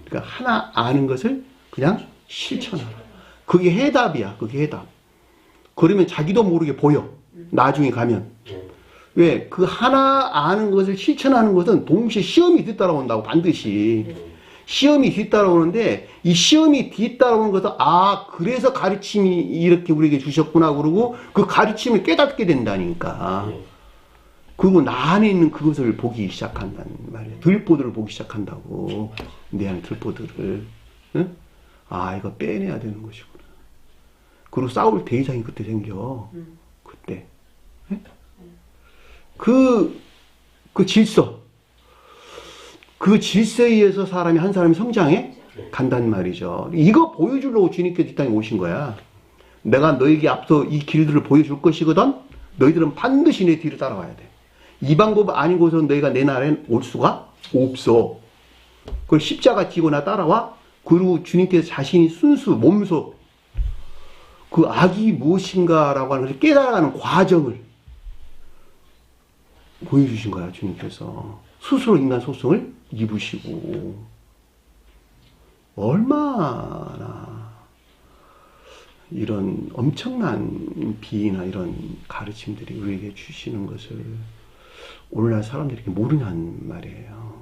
그러니까 하나 아는 것을 그냥 실천하라. 그게 해답이야. 그게 해답. 그러면 자기도 모르게 보여. 나중에 가면. 왜? 그 하나 아는 것을 실천하는 것은 동시에 시험이 뒤따라온다고, 반드시. 시험이 뒤따라오는데, 이 시험이 뒤따라오는 것은, 아, 그래서 가르침이 이렇게 우리에게 주셨구나, 그러고 그 가르침을 깨닫게 된다니까. 그리고 나 안에 있는 그것을 보기 시작한다는 말이에요. 들보들을 보기 시작한다고. 내 안에 들보들을. 응? 아, 이거 빼내야 되는 것이구나. 그리고 싸울 대상이 그때 생겨. 그때. 응? 그 질서. 그 질서에 의해서 한 사람이 성장해 간단 말이죠. 이거 보여주려고 주님께서 이 땅에 오신 거야. 내가 너에게 앞서 이 길들을 보여줄 것이거든. 너희들은 반드시 내 뒤를 따라와야 돼. 이 방법 아니고서 너희가 내 나라에 올 수가 없어. 그걸 십자가 지고 나 따라와. 그리고 주님께서 자신이 순수, 몸소 그 악이 무엇인가라고 하는 것을 깨달아가는 과정을 보여주신 거야, 주님께서. 스스로 인간 속성을 입으시고. 얼마나 이런 엄청난 비나 이런 가르침들이 우리에게 주시는 것을 오늘날 사람들이 모르냐는 말이에요.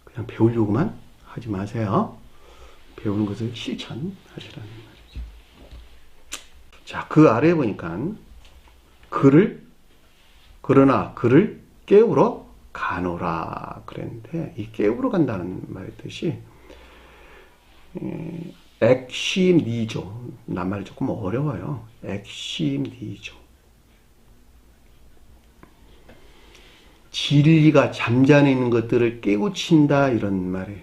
그냥 배우려고만 하지 마세요. 배우는 것을 실천하시라는 말이죠. 자, 그 아래에 보니까 그러나 그를 깨우러 가노라 그랬는데, 이 깨우러 간다는 말의 뜻이 액심니죠. 낱말이 조금 어려워요. 액심니죠. 진리가 잠자는 있는 것들을 깨우친다, 이런 말이에요.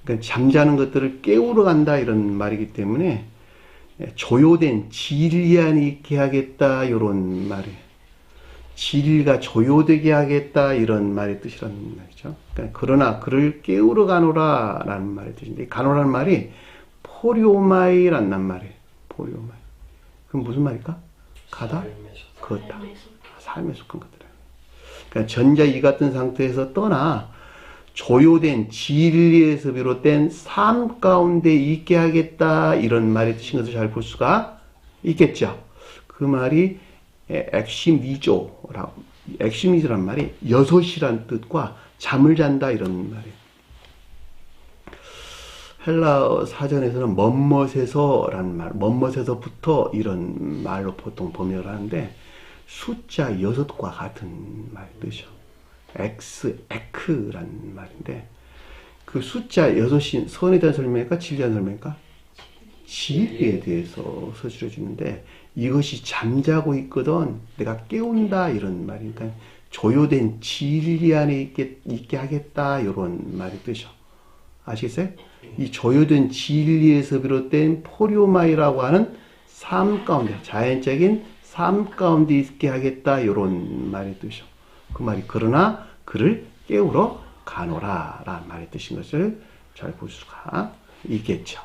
그러니까 잠자는 것들을 깨우러 간다, 이런 말이기 때문에 조요된 진리 안에 있게 하겠다, 이런 말이에요. 진리가 조요되게 하겠다, 이런 말의 뜻이라는 말이죠. 그러니까 그러나 그를 깨우러 가노라 라는 말의 뜻인데, 가노라는 말이 포리오마이라는 말이에요. 포리오마이. 그럼 무슨 말일까? 가다? 걷다. 삶에 속한 것들. 그러니까 전자 이 같은 상태에서 떠나 조요된 진리에서 비롯된 삶 가운데 있게 하겠다 이런 말의 뜻인 것을 잘 볼 수가 있겠죠. 그 말이 액시미조라고, 액시미조란 말이 6이란 뜻과 잠을 잔다 이런 말이에요. 헬라어 사전에서는 멋멋에서라는 말, 멋멋에서부터 이런 말로 보통 번역을 하는데 숫자 6과 같은 말 뜻이요. 에크라는 말인데 그 숫자 6이 선에 대한 설명일까? 진리에 대한 설명일까? 진리에 대해서 서술해 주는데 이것이 잠자고 있거든 내가 깨운다 이런 말이니까 조요된 진리 안에 있게 하겠다 이런 말이 뜻이요. 아시겠어요? 이 조요된 진리에서 비롯된 포리오마이라고 하는 삶 가운데 자연적인 삶 가운데 있게 하겠다 이런 말의 뜻이요. 그 말이 그러나 그를 깨우러 가노라 라는 말의 뜻인 것을 잘 볼 수가 있겠죠.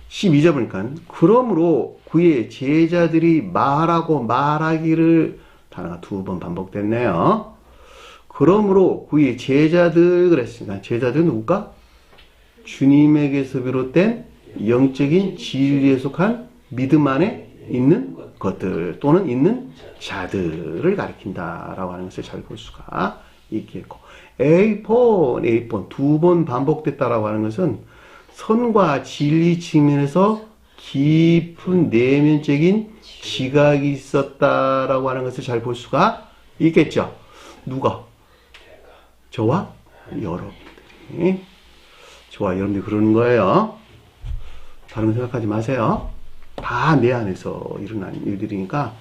12절 보니까 그러므로 그의 제자들이 말하고 말하기를 단어가 2번 반복됐네요. 그러므로 그의 제자들 그랬으니까 제자들은 누굴까? 주님에게서 비롯된 영적인 진리에 속한 믿음 안에 있는 것들 또는 있는 자들을 가리킨다라고 하는 것을 잘 볼 수가 있겠고 에이폰 2번 반복됐다라고 하는 것은 선과 진리 측면에서 깊은 내면적인 지각이 있었다라고 하는 것을 잘 볼 수가 있겠죠. 누가? 저와 여러분들이. 저와 여러분들이 그러는 거예요. 다른 거 생각하지 마세요. 다 내 안에서 일어난 일들이니까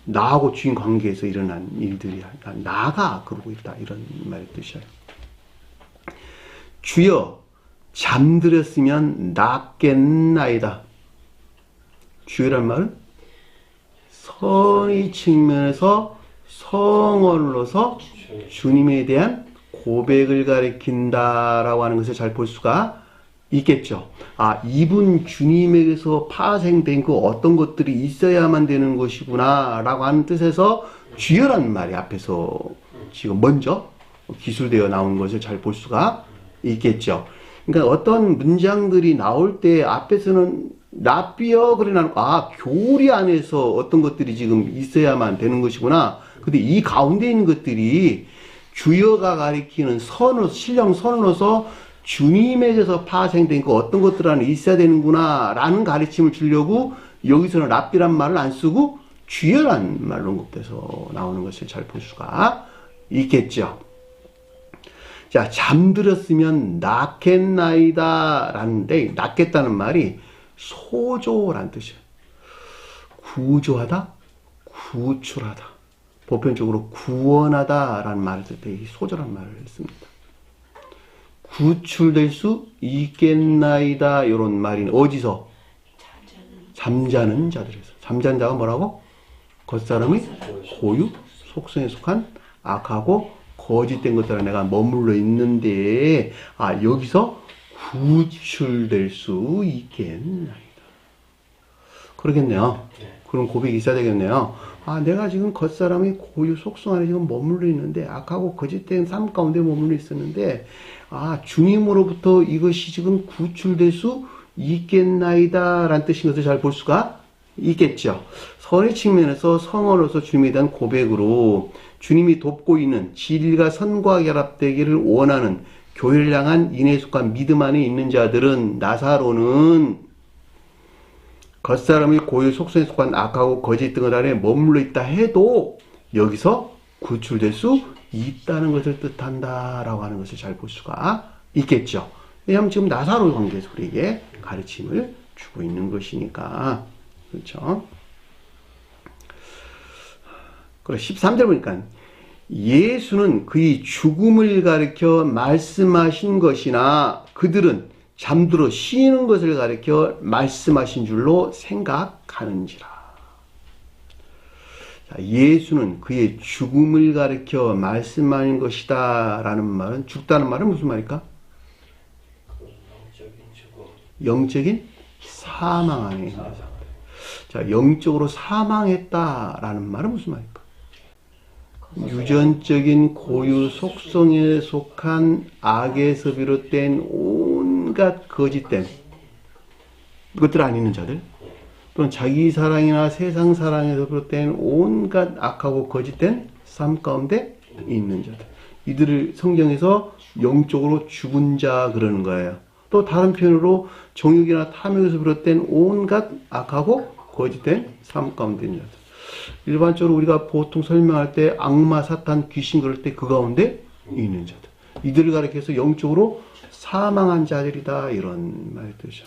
나하고 주인 관계에서 일어난 일들이야. 나가 그러고 있다. 이런 말의 뜻이에요. 주여 잠들었으면 낫겠나이다. 주여란 말은 선의 측면에서 성언으로서 주님에 대한 고백을 가리킨다라고 하는 것을 잘 볼 수가 있겠죠. 아, 이분 주님에게서 파생된 그 어떤 것들이 있어야만 되는 것이구나 라고 하는 뜻에서 주여라는 말이 앞에서 지금 먼저 기술되어 나온 것을 잘 볼 수가 있겠죠. 그러니까 어떤 문장들이 나올 때 앞에서는 랍비어 그래 나는 교리 안에서 어떤 것들이 지금 있어야만 되는 것이구나. 근데 이 가운데 있는 것들이 주여가 가리키는 선으로서 신령 선으로서 주님에게서 파생된 그 어떤 것들 안에 있어야 되는구나 라는 가르침을 주려고 여기서는 랍비란 말을 안 쓰고 주여란 말로 언급돼서 나오는 것을 잘 볼 수가 있겠죠. 자, 잠들었으면 낫겠나이다 라는데 낫겠다는 말이 소조란 뜻이에요. 구조하다, 구출하다. 보편적으로 구원하다 라는 말을 쓸 때 이 소조란 말을 씁니다. 구출될 수 있겠나이다 이런 말이 어디서? 잠자는 자들에서. 잠자는 자가 뭐라고? 겉사람의 고유 속성에 속한 악하고 거짓된 것들 안에 내가 머물러 있는데 여기서 구출될 수 있겠나이다. 그러겠네요. 그런 고백이 있어야 되겠네요. 내가 지금 겉사람의 고유 속성 안에 지금 머물러 있는데 악하고 거짓된 삶 가운데 머물러 있었는데 주님으로부터 이것이 지금 구출될 수 있겠나이다 라는 뜻인 것을 잘 볼 수가 있겠죠. 선의 측면에서 성언으로서 주님에 대한 고백으로 주님이 돕고 있는 진리가 선과 결합되기를 원하는 교회를 향한 인에 속한 믿음 안에 있는 자들은 나사로는 겉사람의 고유 속성에 속한 악하고 거짓 등을 안에 머물러 있다 해도 여기서 구출될 수 있다는 것을 뜻한다라고 하는 것을 잘 볼 수가 있겠죠. 왜냐하면 지금 나사로 관계에서 우리에게 가르침을 주고 있는 것이니까. 그렇죠. 그리고 13절 보니까 예수는 그의 죽음을 가리켜 말씀하신 것이나 그들은 잠들어 쉬는 것을 가리켜 말씀하신 줄로 생각하는지라. 예수는 그의 죽음을 가리켜 말씀하는 것이다 라는 말은 죽다는 말은 무슨 말일까? 영적인 사망 안에 있는 자. 자, 영적으로 사망했다라는 말은 무슨 말일까? 유전적인 고유 속성에 속한 악에서 비롯된 온갖 거짓됨, 그것들 안 있는 자들, 또는 자기 사랑이나 세상 사랑에서 비롯된 온갖 악하고 거짓된 삶 가운데 있는 자들, 이들을 성경에서 영적으로 죽은 자 그러는 거예요. 또 다른 표현으로 정욕이나 탐욕에서 비롯된 온갖 악하고 거짓된 삶 가운데 있는 자들. 일반적으로 우리가 보통 설명할 때 악마, 사탄, 귀신 그럴 때 그 가운데 있는 자들, 이들을 가리켜서 영적으로 사망한 자들이다 이런 말이 되죠.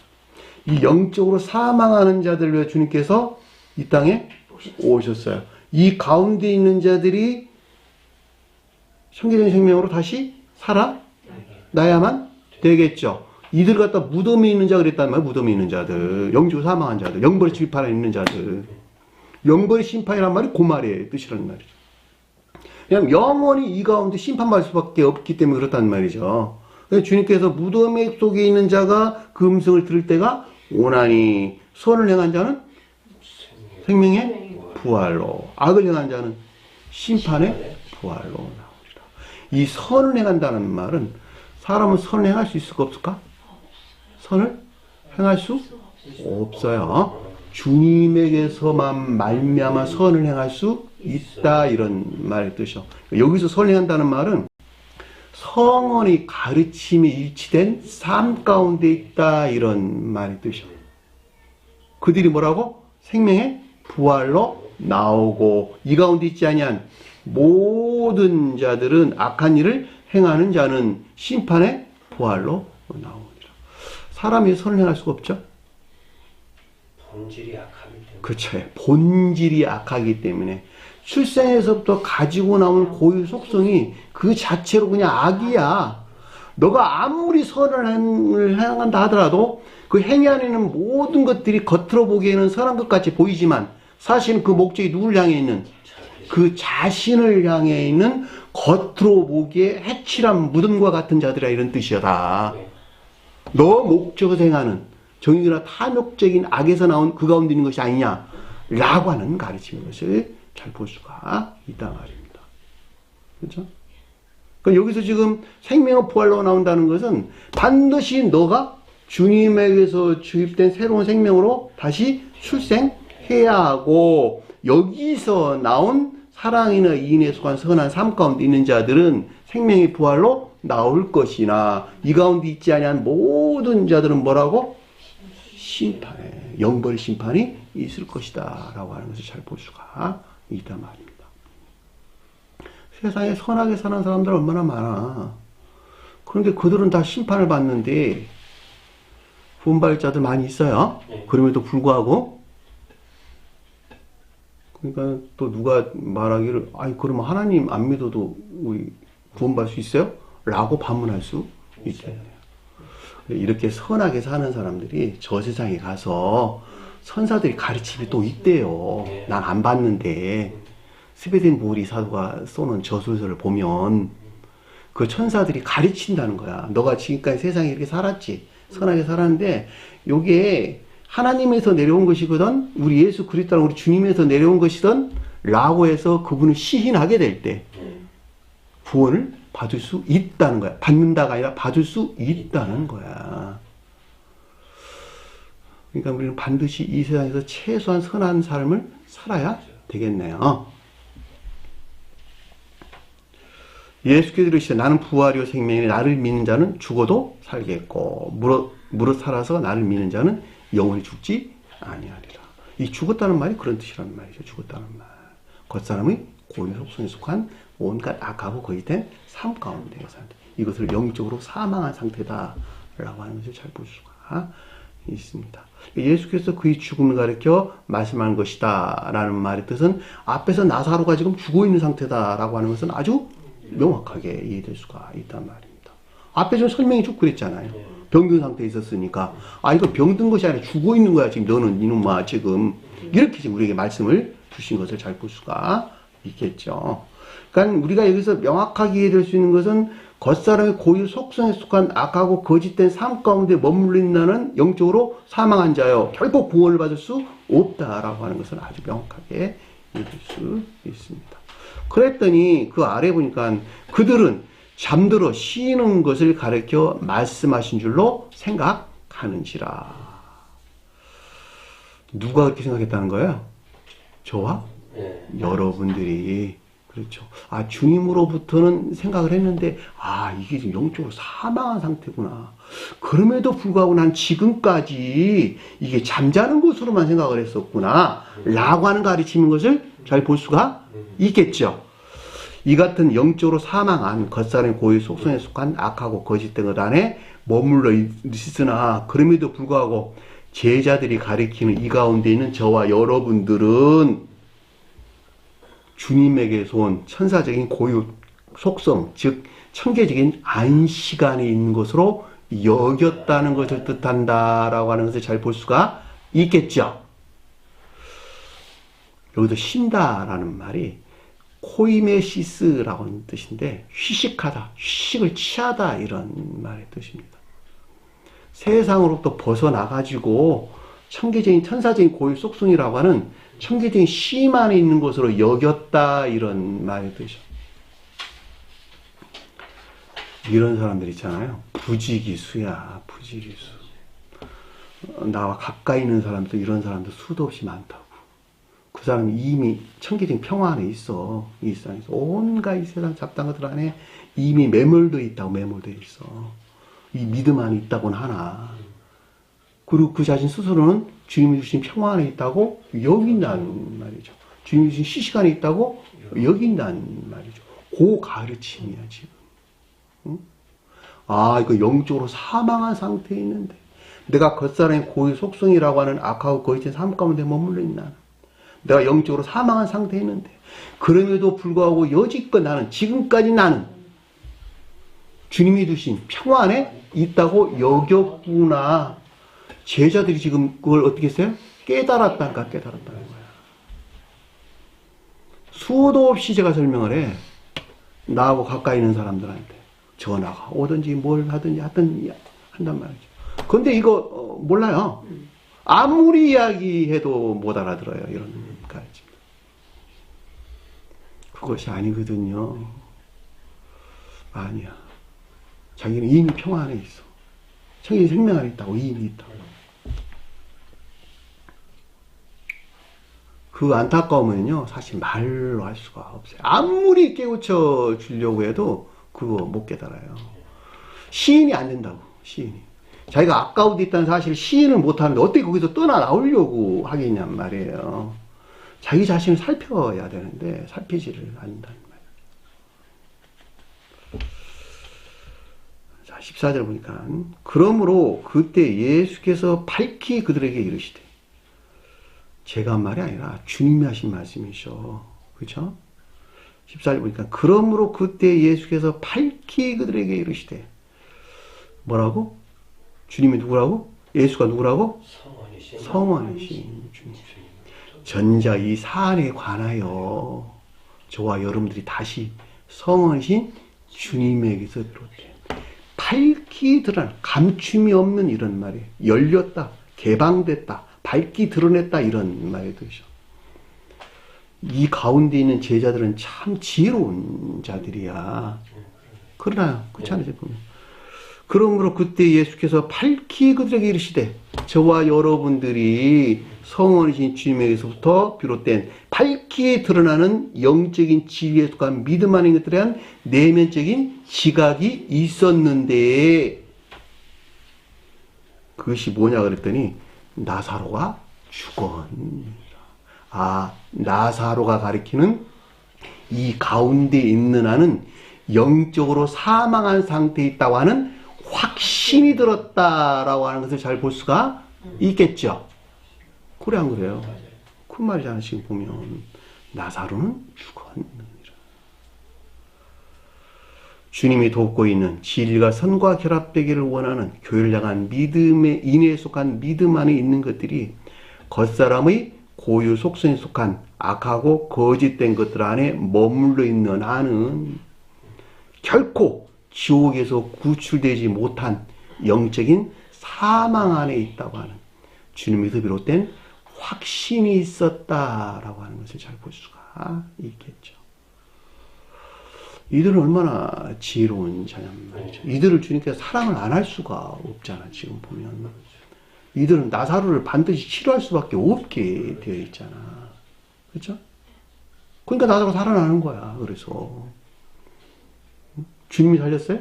이 영적으로 사망하는 자들을 위해 주님께서 이 땅에 오셨어요. 이 가운데 있는 자들이 천기적인 생명으로 다시 살아나야만 되겠죠. 이들 갖다 무덤에 있는 자 그랬단 말이에요. 무덤에 있는 자들, 영적으로 사망한 자들, 영벌의 심판에 있는 자들. 영벌의 심판이란 말이 그 말의 뜻이라는 말이죠. 그냥 영원히 이 가운데 심판받을 수밖에 없기 때문에 그렇단 말이죠. 주님께서 무덤 속에 있는 자가 그 음성을 들을 때가 오나니, 선을 행한 자는 생명의 부활로, 악을 행한 자는 심판의 부활로 나오리라. 이 선을 행한다는 말은 사람은 선을 행할 수 있을까 없을까? 선을 행할 수 없어요. 주님에게서만 말미암아 선을 행할 수 있다 이런 말의 뜻이요. 여기서 선을 행한다는 말은 성언의 가르침에 일치된 삶 가운데 있다 이런 말의 뜻이요. 그들이 뭐라고? 생명의 부활로 나오고 이 가운데 있지 아니한 모든 자들은 악한 일을 행하는 자는 심판의 부활로 나오니라. 사람이 선을 행할 수가 없죠. 본질이 악하기 때문에. 그렇죠. 본질이 악하기 때문에 출생에서부터 가지고 나온 고유 속성이 그 자체로 그냥 악이야. 너가 아무리 선을 행한다 하더라도 그 행위 안에 있는 모든 것들이 겉으로 보기에는 선한 것 같이 보이지만 사실은 그 목적이 누구를 향해 있는, 그 자신을 향해 있는 겉으로 보기에 해칠한 무덤과 같은 자들이라 이런 뜻이다. 너 목적에서 행하는 정욕이나 탐욕적인 악에서 나온 그 가운데 있는 것이 아니냐 라고 하는 가르침인 것을 잘 볼 수가 있다 말입니다. 그렇죠? 그러니까 여기서 지금 생명의 부활로 나온다는 것은 반드시 너가 주님에게서 주입된 새로운 생명으로 다시 출생해야 하고, 여기서 나온 사랑이나 이인에 속한 선한 삶 가운데 있는 자들은 생명의 부활로 나올 것이나 이 가운데 있지 아니한 모든 자들은 뭐라고? 심판에, 영벌 심판이 있을 것이다 라고 하는 것을 잘 볼 수가 있단 말입니다. 세상에 선하게 사는 사람들 얼마나 많아. 그런데 그들은 다 심판을 받는데 구원받을 자들 많이 있어요. 그럼에도 불구하고, 그러니까 또 누가 말하기를 아니 그러면 하나님 안 믿어도 우리 구원받을 수 있어요? 라고 반문할 수 있겠네요. 이렇게 선하게 사는 사람들이 저 세상에 가서 선사들이 가르침이 또 있대요. 난 안 봤는데 스베덴 보리 사도가 쏘는 저술서를 보면 그 천사들이 가르친다는 거야. 너가 지금까지 세상에 이렇게 살았지, 선하게 살았는데 요게 하나님에서 내려온 것이거든, 우리 예수 그리스도라는 우리 주님에서 내려온 것이든 라고 해서 그분을 시인하게 될 때 구원을 받을 수 있다는 거야. 받는다가 아니라 받을 수 있다는 거야. 그러니까 우리는 반드시 이 세상에서 최소한 선한 삶을 살아야 되겠네요. 예수께서 이르시되 나는 부활이요 생명이니 나를 믿는 자는 죽어도 살겠고 무릇 살아서 나를 믿는 자는 영원히 죽지 아니하리라. 이 죽었다는 말이 그런 뜻이라는 말이죠. 죽었다는 말. 겉사람의 고유 속성에 속한 온갖 악하고 거짓된 삶 가운데에서 이것을 영적으로 사망한 상태다라고 하는 것을 잘 볼 수가 있습니다. 예수께서 그의 죽음을 가리켜 말씀하는 것이다 라는 말의 뜻은 앞에서 나사로가 지금 죽어 있는 상태다라고 하는 것은 아주 명확하게 이해될 수가 있단 말입니다. 앞에 좀 설명이 쭉 그랬잖아요. 병든 상태에 있었으니까 이거 병든 것이 아니라 죽어 있는 거야 지금 너는 이놈아 지금, 이렇게 지금 우리에게 말씀을 주신 것을 잘 볼 수가 있겠죠. 그러니까 우리가 여기서 명확하게 이해될 수 있는 것은 겉사람의 고유 속성에 속한 악하고 거짓된 삶 가운데 머물린다는 영적으로 사망한 자요 결코 구원을 받을 수 없다라고 하는 것은 아주 명확하게 이해될 수 있습니다. 그랬더니 그 아래 보니까 그들은 잠들어 쉬는 것을 가르쳐 말씀하신 줄로 생각하는지라. 누가 그렇게 생각했다는 거예요? 저와 예. 여러분들이. 그렇죠. 아, 주님으로부터는 생각을 했는데, 아, 이게 지금 영적으로 사망한 상태구나. 그럼에도 불구하고 난 지금까지 이게 잠자는 것으로만 생각을 했었구나. 라고 하는 가르치는 것을 잘 볼 수가 있겠죠. 이 같은 영적으로 사망한 겉사람의 고유 속성에 속한 악하고 거짓된 것 안에 머물러 있으나, 그럼에도 불구하고 제자들이 가리키는 이 가운데 있는 저와 여러분들은 주님에게서 온 천사적인 고유 속성, 즉 천계적인 안식안에 있는 것으로 여겼다는 것을 뜻한다라고 하는 것을 잘 볼 수가 있겠죠. 여기서 쉰다라는 말이 코이메시스라고 하는 뜻인데, 휴식하다, 휴식을 취하다, 이런 말의 뜻입니다. 세상으로부터 벗어나가지고 천계적인 천사적인 고유 속성이라고 하는 천계적인 쉼 안에 있는 것으로 여겼다, 이런 말의 뜻이죠. 이런 사람들 있잖아요. 부지기수야, 부지기수. 나와 가까이 있는 사람도 이런 사람도 수도 없이 많다고. 그 사람이 이미 천계적인 평화 안에 있어. 이 세상에서 온갖 이 세상 잡다한 것들 안에 이미 매몰되어 있다고. 매몰되어 있어. 이 믿음 안에 있다고는 하나. 그리고 그 자신 스스로는 주님이 주신 평화 안에 있다고 여긴다는 말이죠. 주님이 주신 휴식 안에 있다고 여긴다는 말이죠. 그 가르침이야, 지금. 응? 아, 이거 영적으로 사망한 상태에 있는데, 내가 겉사람의 고유 속성이라고 하는 악하고 거짓된 삶 가운데 머물러 있나. 내가 영적으로 사망한 상태에 있는데, 그럼에도 불구하고 여지껏 나는, 지금까지 나는 주님이 주신 평화 안에 있다고 여겼구나. 제자들이 지금 그걸 어떻게 했어요? 깨달았다니까, 깨달았다는 거야. 수도 없이 제가 설명을 해. 나하고 가까이 있는 사람들한테. 전화가 오든지 뭘 하든지 한단 말이죠. 근데 이거 몰라요. 아무리 이야기해도 못 알아들어요. 이런 가르침. 그것이 아니거든요. 아니야. 자기는 이미 평화 안에 있어. 자기 생명 안에 있다고. 이미 있다고. 그 안타까우면요, 사실 말로 할 수가 없어요. 아무리 깨우쳐 주려고 해도 그거 못 깨달아요. 시인이 안 된다고. 시인이. 자기가 아까운 데 있다는 사실을 시인을 못하는데 어떻게 거기서 떠나 나오려고 하겠냔 말이에요. 자기 자신을 살펴야 되는데 살피지를 않는다는 말이에요. 자, 14절 보니까, 그러므로 그때 예수께서 밝히 그들에게 이르시되, 제가 한 말이 아니라 주님이 하신 말씀이죠. 그렇죠? 14절 보니까, 그러므로 그때 예수께서 밝히 그들에게 이르시되, 뭐라고? 주님이 누구라고? 예수가 누구라고? 성원이신 주님. 전자 이 사안에 관하여 저와 여러분들이 다시 성원이신 주님에게서 비롯된 밝히 드러난, 감춤이 없는 이런 말이에요. 열렸다, 개방됐다, 밝히 드러냈다, 이런 말의 뜻이죠. 이 가운데 있는 제자들은 참 지혜로운 자들이야. 그러나요? 그렇지 않으세요? 그러므로 그때 예수께서 밝히 그들에게 이르시되, 저와 여러분들이 성원이신 주님에게서부터 비롯된 밝히 드러나는 영적인 지위에 속한 믿음 안에 것들에 대한 내면적인 지각이 있었는데, 그것이 뭐냐 그랬더니 나사로가 죽었느니라. 아, 나사로가 가리키는 이 가운데 있는 한은 영적으로 사망한 상태에 있다고 하는 확신이 들었다라고 하는 것을 잘 볼 수가 있겠죠. 그래 안 그래요? 그 말이잖아. 지금 보면 나사로는 죽었느니라. 주님이 돕고 있는 진리가 선과 결합되기를 원하는 교회를 향한 믿음의 인내에 속한 믿음 안에 있는 것들이 겉사람의 고유 속성에 속한 악하고 거짓된 것들 안에 머물러 있는 한은 결코 지옥에서 구출되지 못한 영적인 사망 안에 있다고 하는 주님에서 비롯된 확신이 있었다라고 하는 것을 잘 볼 수가 있겠죠. 이들은 얼마나 지혜로운 자냔 말이죠. 이들을 주님께서 사랑을 안 할 수가 없잖아. 지금 보면 이들은 나사로를 반드시 치료할 수밖에 없게 되어 있잖아. 그렇죠? 그러니까 나사로 살아나는 거야. 그래서 주님이 살렸어요?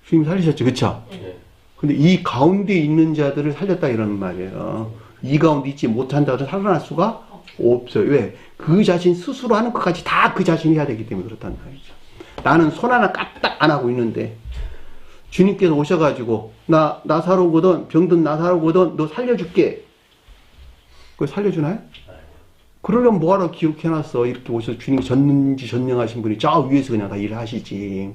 주님이 살리셨죠. 그렇죠? 네. 근데 이 가운데 있는 자들을 살렸다 이런 말이에요. 이 가운데 있지 못한 자들은 살아날 수가 없어요. 왜? 그 자신 스스로 하는 것까지 다 그 자신이 해야 되기 때문에 그렇다는 말이죠. 나는 손 하나 까딱 안 하고 있는데 주님께서 오셔가지고 나 나사로거든, 병든 나사로거든, 너 살려줄게. 그걸 살려주나요? 그러려면 뭐하러 기록해놨어. 이렇게 오셔서 주님이 전능지 전능하신 분이 저 위에서 그냥 다 일을 하시지.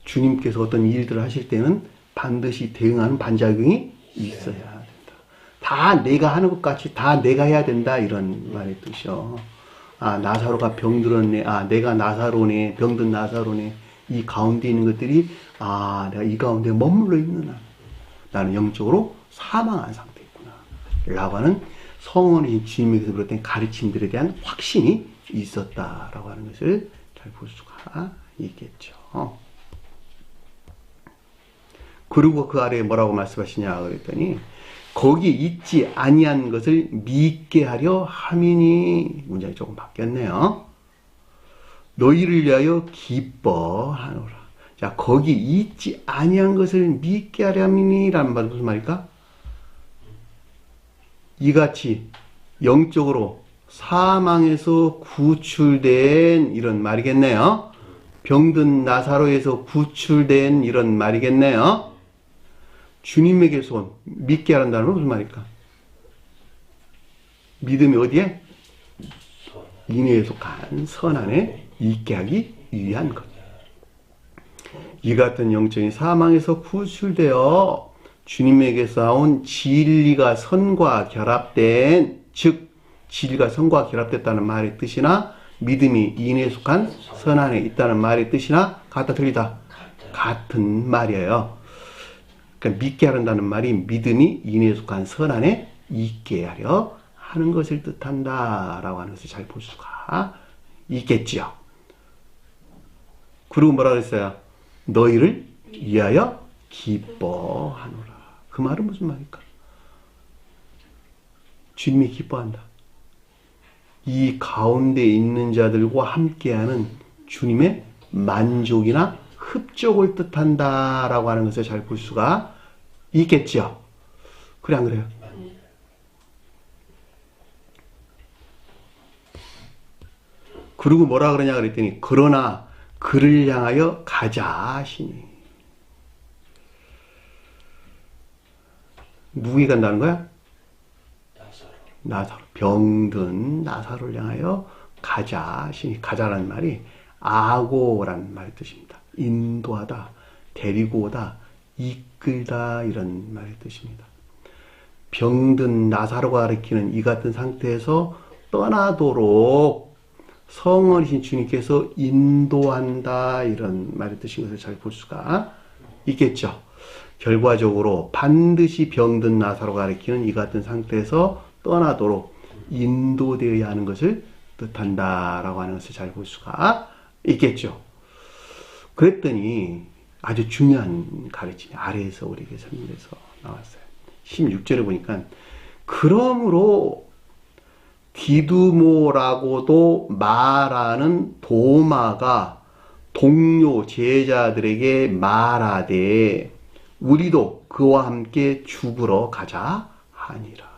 주님께서 어떤 일들을 하실 때는 반드시 대응하는 반작용이 있어야 된다. 다 내가 하는 것 같이 다 내가 해야 된다. 이런 말의 뜻이요. 아, 나사로가 병들었네. 아, 내가 나사로네. 병든 나사로네. 이 가운데 있는 것들이 아, 내가 이 가운데 머물러 있구나. 나는 영적으로 사망한 상태구나. 라고 하는 성원이 주님에게서 비롯된 가르침들에 대한 확신이 있었다라고 하는 것을 잘 볼 수가 있겠죠. 그리고 그 아래에 뭐라고 말씀하시냐 그랬더니 거기 있지 아니한 것을 믿게 하려 함이니. 문장이 조금 바뀌었네요. 너희를 위하여 기뻐하노라. 자, 거기 있지 아니한 것을 믿게 하려 함이니 라는 말은 무슨 말일까? 이같이 영적으로 사망에서 구출된 이런 말이겠네요. 병든 나사로에서 구출된 이런 말이겠네요. 주님에게 손 믿게 하란다는 건 무슨 말일까? 믿음이 어디에? 인내에 속한 선 안에 있게 하기 위한 것. 이 같은 영적인 사망에서 구출되어 주님에게서 나온 진리가 선과 결합된, 즉 진리가 선과 결합됐다는 말의 뜻이나 믿음이 인내에 속한 선 안에 있다는 말의 뜻이나 같다 틀리다? 같은 말이에요. 그러니까 믿게 하란다는 말이 믿음이 인내에 속한 선 안에 있게 하려 하는 것을 뜻한다 라고 하는 것을 잘 볼 수가 있겠지요. 그리고 뭐라 그랬어요? 너희를 위하여 기뻐하노라. 그 말은 무슨 말일까? 주님이 기뻐한다. 이 가운데 있는 자들과 함께하는 주님의 만족이나 흡족을 뜻한다 라고 하는 것을 잘 볼 수가 있겠지요. 그래 안 그래요? 그리고 뭐라 그러냐 그랬더니 그러나 그를 향하여 가자 하시니. 누구에 간다는 거야? 나사로. 병든 나사로를 향하여 가자 하시니. 가자라는 말이 아고라는 말의 뜻입니다. 인도하다, 데리고 오다, 이끌다 이런 말의 뜻입니다. 병든 나사로가 가리키는 이 같은 상태에서 떠나도록 성원이신 주님께서 인도한다 이런 말의 뜻인 것을 잘 볼 수가 있겠죠. 결과적으로 반드시 병든 나사로가 가리키는 이 같은 상태에서 떠나도록 인도되어야 하는 것을 뜻한다라고 하는 것을 잘 볼 수가 있겠죠. 그랬더니 아주 중요한 가르침이 아래에서 우리에게 설명해서 나왔어요. 16절에 보니까 그러므로 디두모라고도 말하는 도마가 동료 제자들에게 말하되 우리도 그와 함께 죽으러 가자 하니라.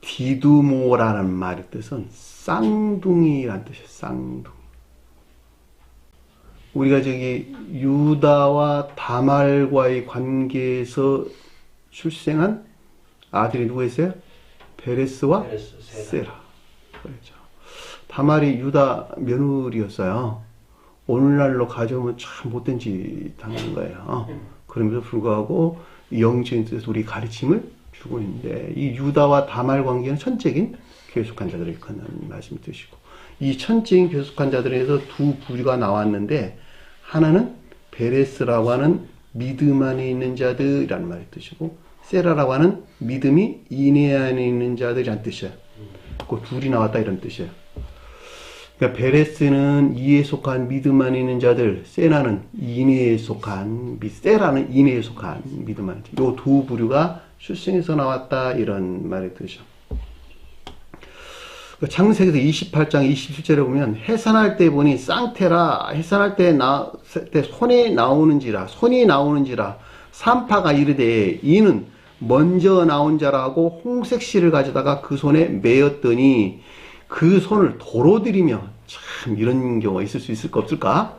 디두모라는 말의 뜻은 쌍둥이라는 뜻이에요. 쌍둥이. 우리가 저기 유다와 다말과의 관계에서 출생한 아들이 누구였어요? 베레스와 세라. 그렇죠. 다말이 유다 며느리였어요. 오늘날로 가져오면 참 못된 짓 하는 거예요. 그럼에도 불구하고 영적인 뜻에서 우리 가르침을 주고 있는데 이 유다와 다말 관계는 천적인 괴속한 자들을 일컫는 말씀이 뜻이고 이 천적인 괴속한 자들에서 두 부류가 나왔는데 하나는 베레스라고 하는 믿음 안에 있는 자들이라는 말의 뜻이고 세라라고 하는 믿음이 인해 안에 있는 자들이란 뜻이에요. 그 둘이 나왔다 이런 뜻이에요. 그러니까 베레스는 이에 속한 믿음 안에 있는 자들, 세라는 인해에 속한 믿음 안에 요 두 부류가 출생에서 나왔다 이런 말의 뜻이죠. 창세기에서 28장 27절에 보면 해산할 때 보니 쌍태라 해산할 때 손이 나오는지라 산파가 이르되 이는 먼저 나온 자라고 홍색 실을 가져다가 그 손에 메었더니 그 손을 도로 들이며 참 이런 경우가 있을 수 있을까 없을까?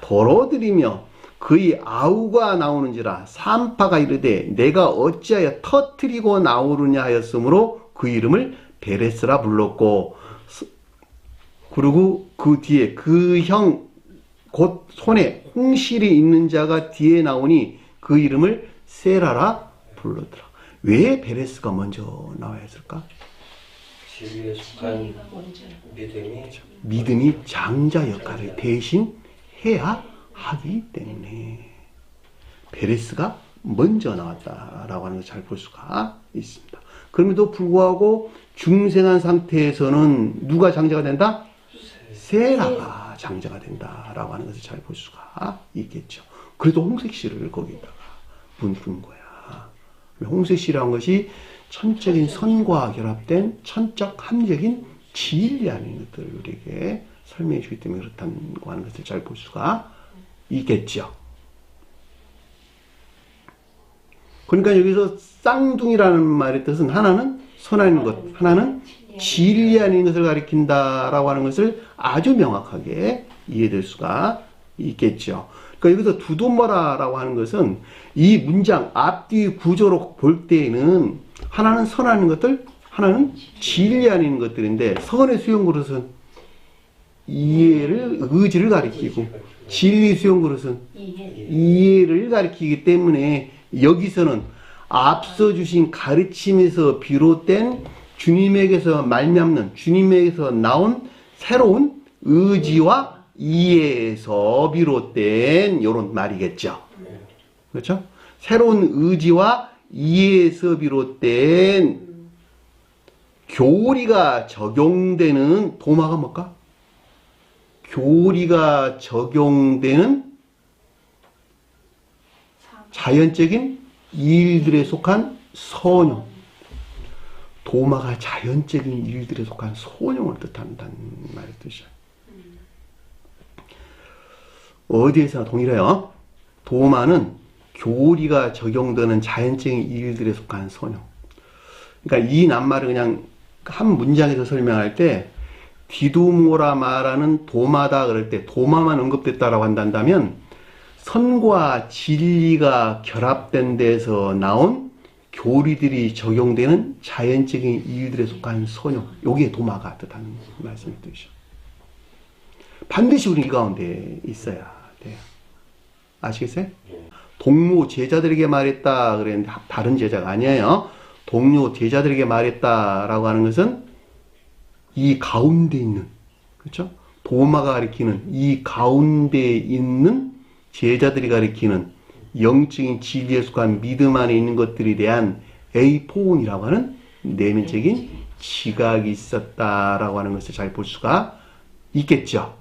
도로 들이며 그의 아우가 나오는지라 산파가 이르되 내가 어찌하여 터뜨리고 나오느냐 하였으므로 그 이름을 베레스라 불렀고 그리고 그 뒤에 그 형 곧 손에 홍실이 있는 자가 뒤에 나오니 그 이름을 세라라 불렀더라. 왜 베레스가 먼저 나와야 했을까? 진리에 속한 믿음이 장자 역할을 대신 해야 하기 때문에 베레스가 먼저 나왔다라고 하는 것을 잘 볼 수가 있습니다. 그럼에도 불구하고 중생한 상태에서는 누가 장자가 된다? 세라가 장자가 된다라고 하는 것을 잘 볼 수가 있겠죠. 그래도 홍색실을 거기다가 묻은 거야. 홍색실이라는 것이 천적인 선과 결합된 천적 함적인 진리 아닌 것들을 우리에게 설명해 주기 때문에 그렇다고 하는 것을 잘 볼 수가 있겠죠. 그러니까 여기서 쌍둥이라는 말의 뜻은 하나는 선한 것, 하나는 진리 아닌 것을 가리킨다라고 하는 것을 아주 명확하게 이해될 수가 있겠죠. 그러니까 여기서 두두머라라고 하는 것은 이 문장 앞뒤 구조로 볼 때에는 하나는 선한 것들, 하나는 진리 아닌 것들인데 선의 수용 그릇은 의지를 가리키고 진리 수용 그릇은 이해를 가리키기 때문에 여기서는 앞서 주신 가르침에서 비롯된 주님에게서 말미암는 주님에게서 나온 새로운 의지와 이해에서 비롯된 이런 말이겠죠. 그렇죠? 새로운 의지와 이해에서 비롯된 교리가 적용되는 도마가 뭘까? 교리가 적용되는 자연적인 일들에 속한 선용. 도마가 자연적인 일들에 속한 선용을 뜻한다는 말의 뜻이야. 어디에서나 동일해요. 도마는 교리가 적용되는 자연적인 일들에 속한 선용. 그러니까 이 낱말을 그냥 한 문장에서 설명할 때 디두모라 말하는 도마다 그럴 때 도마만 언급됐다라고 한다면 선과 진리가 결합된 데서 나온 교리들이 적용되는 자연적인 일들에 속한 선용. 여기에 도마가 뜻하는 말씀이 뜻이죠. 반드시 우리 이 가운데 있어야 돼요. 아시겠어요? 동료 제자들에게 말했다 그랬는데 다른 제자가 아니에요. 동료 제자들에게 말했다라고 하는 것은 이 가운데 있는, 그렇죠? 도마가 가리키는 이 가운데 있는 제자들이 가리키는 영적인 진리에 속한 믿음 안에 있는 것들에 대한 에이포온이라고 하는 내면적인 지각이 있었다라고 하는 것을 잘 볼 수가 있겠죠.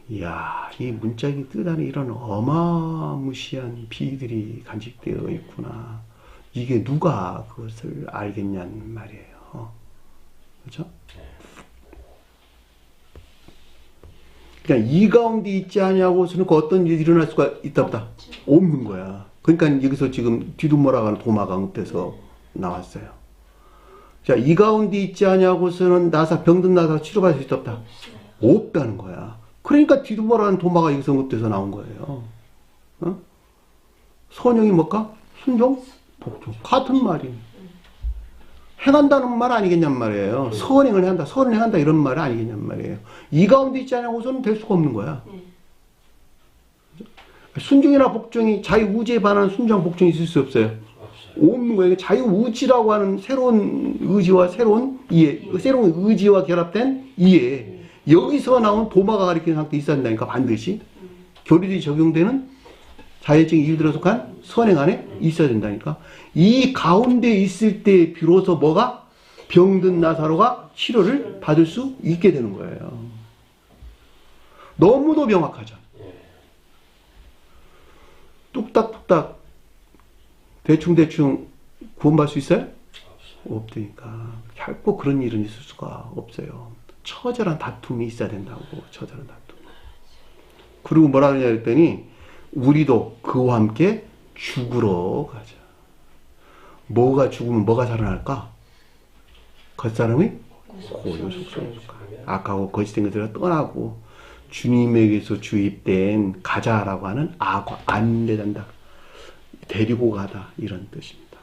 이야, 이 문짝이 뜻 안에 이런 어마무시한 비들이 간직되어 있구나. 이게 누가 그것을 알겠냐는 말이에요. 그렇죠? 그러니까 이 가운데 있지 않냐고서는 그 어떤 일이 일어날 수가 있다 없다? 없는 거야. 그러니까 여기서 지금 뒤두머라고 하는 도마가 언급돼서 나왔어요. 자, 이 가운데 있지 않냐고서는 병든 나사 치료받을 수 있다 없다? 없다는 거야. 그러니까 뒤두머라는 도마가 여기서 언급돼서 나온 거예요. 어? 선용이 뭘까? 순종? 복종. 같은 말이에요. 행한다는 말 아니겠냔 말이에요. 선행을 한다, 선행한다 이런 말 아니겠냔 말이에요. 이 가운데 있지 않냐고서는 될 수가 없는 거야. 순종이나 복종이 자유우지에 반하는 순종, 복종이 있을 수 없어요. 없는 거예요. 자유우지라고 하는 새로운 의지와 새로운 이해, 새로운 의지와 결합된 이해. 여기서 나온 도마가 가리키는 상태 있어야 한다니까, 반드시. 교리들이 적용되는 자연적인 일들에 속한 선행 안에 있어야 된다니까. 이 가운데 있을 때 비로소 뭐가? 병든 나사로가 치료를 받을 수 있게 되는 거예요. 너무도 명확하죠. 뚝딱뚝딱 대충대충 구원받을 수 있어요? 없으니까. 결코 그런 일은 있을 수가 없어요. 처절한 다툼이 있어야 된다고. 처절한 다툼. 그리고 뭐라 그러냐 했더니 우리도 그와 함께 죽으러 가자. 뭐가 죽으면 뭐가 살아날까? 겉사람이 고요 속성에 속하. 악하고 거짓된 것들을 떠나고 주님에게서 주입된 가자라고 하는 악과 안내단다. 데리고 가다 이런 뜻입니다.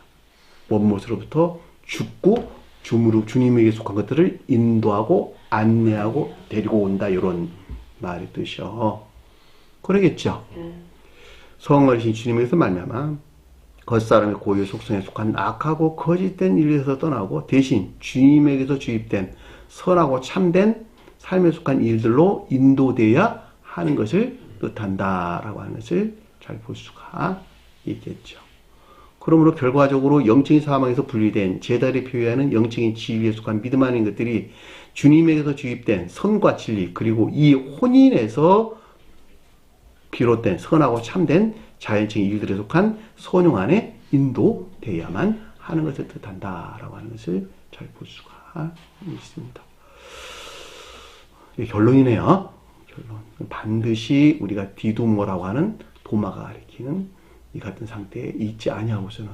원못으로부터 죽고 주님에게 속한 것들을 인도하고 안내하고 데리고 온다 이런 말의 뜻이요. 그러겠죠. 성령이신 주님에게서 말미암아 겉사람의 고유 속성에 속한 악하고 거짓된 일에서 떠나고 대신 주님에게서 주입된 선하고 참된 삶에 속한 일들로 인도되어야 하는 것을 뜻한다라고 하는 것을 잘 볼 수가 있겠죠. 그러므로 결과적으로 영적인 사망에서 분리된 제자들이 표현하는 영적인 지위에 속한 믿음 아닌 것들이 주님에게서 주입된 선과 진리 그리고 이 혼인에서 비롯된 선하고 참된 자연적인 일들에 속한 선용 안에 인도되어야만 하는 것을 뜻한다라고 하는 것을 잘 볼 수가 있습니다. 결론이네요. 결론. 반드시 우리가 디두모라고 하는 도마가 가리키는 이 같은 상태에 있지 아니하고서는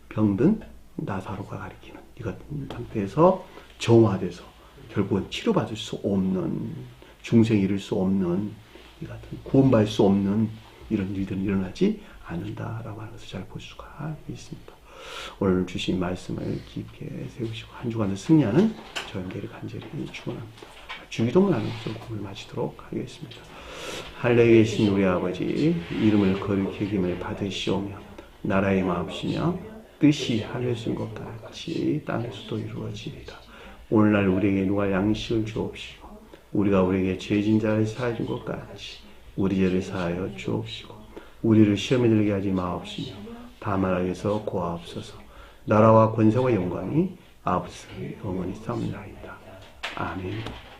병든 나사로가 가리키는 이 같은 상태에서 정화돼서 결국은 치료받을 수 없는 중생에 이를 수 없는 이 같은 구원받을 수 없는 이런 일들은 일어나지 않는다라고 하는 것을 잘 볼 수가 있습니다. 오늘 주신 말씀을 깊게 세우시고 한 주간을 승리하는 저희들이 간절히 축원합니다. 주기도문 하면서 공을 마치도록 하겠습니다. 하늘에 계신 우리 아버지 이름을 거룩히 여김을 받으시오며 나라의 마옵시며 뜻이 하늘에서 것 같이 땅에서도 이루어지리다. 오늘날 우리에게 누가 양식을 주옵시고 우리가 우리에게 죄진 자를 사하여 준 것 같이 우리 죄를 사하여 주옵시고 우리를 시험에 들게 하지 마옵시며 다만 악에서 구하옵소서. 나라와 권세와 영광이 아버지 영원히 싸움나이다. 아멘.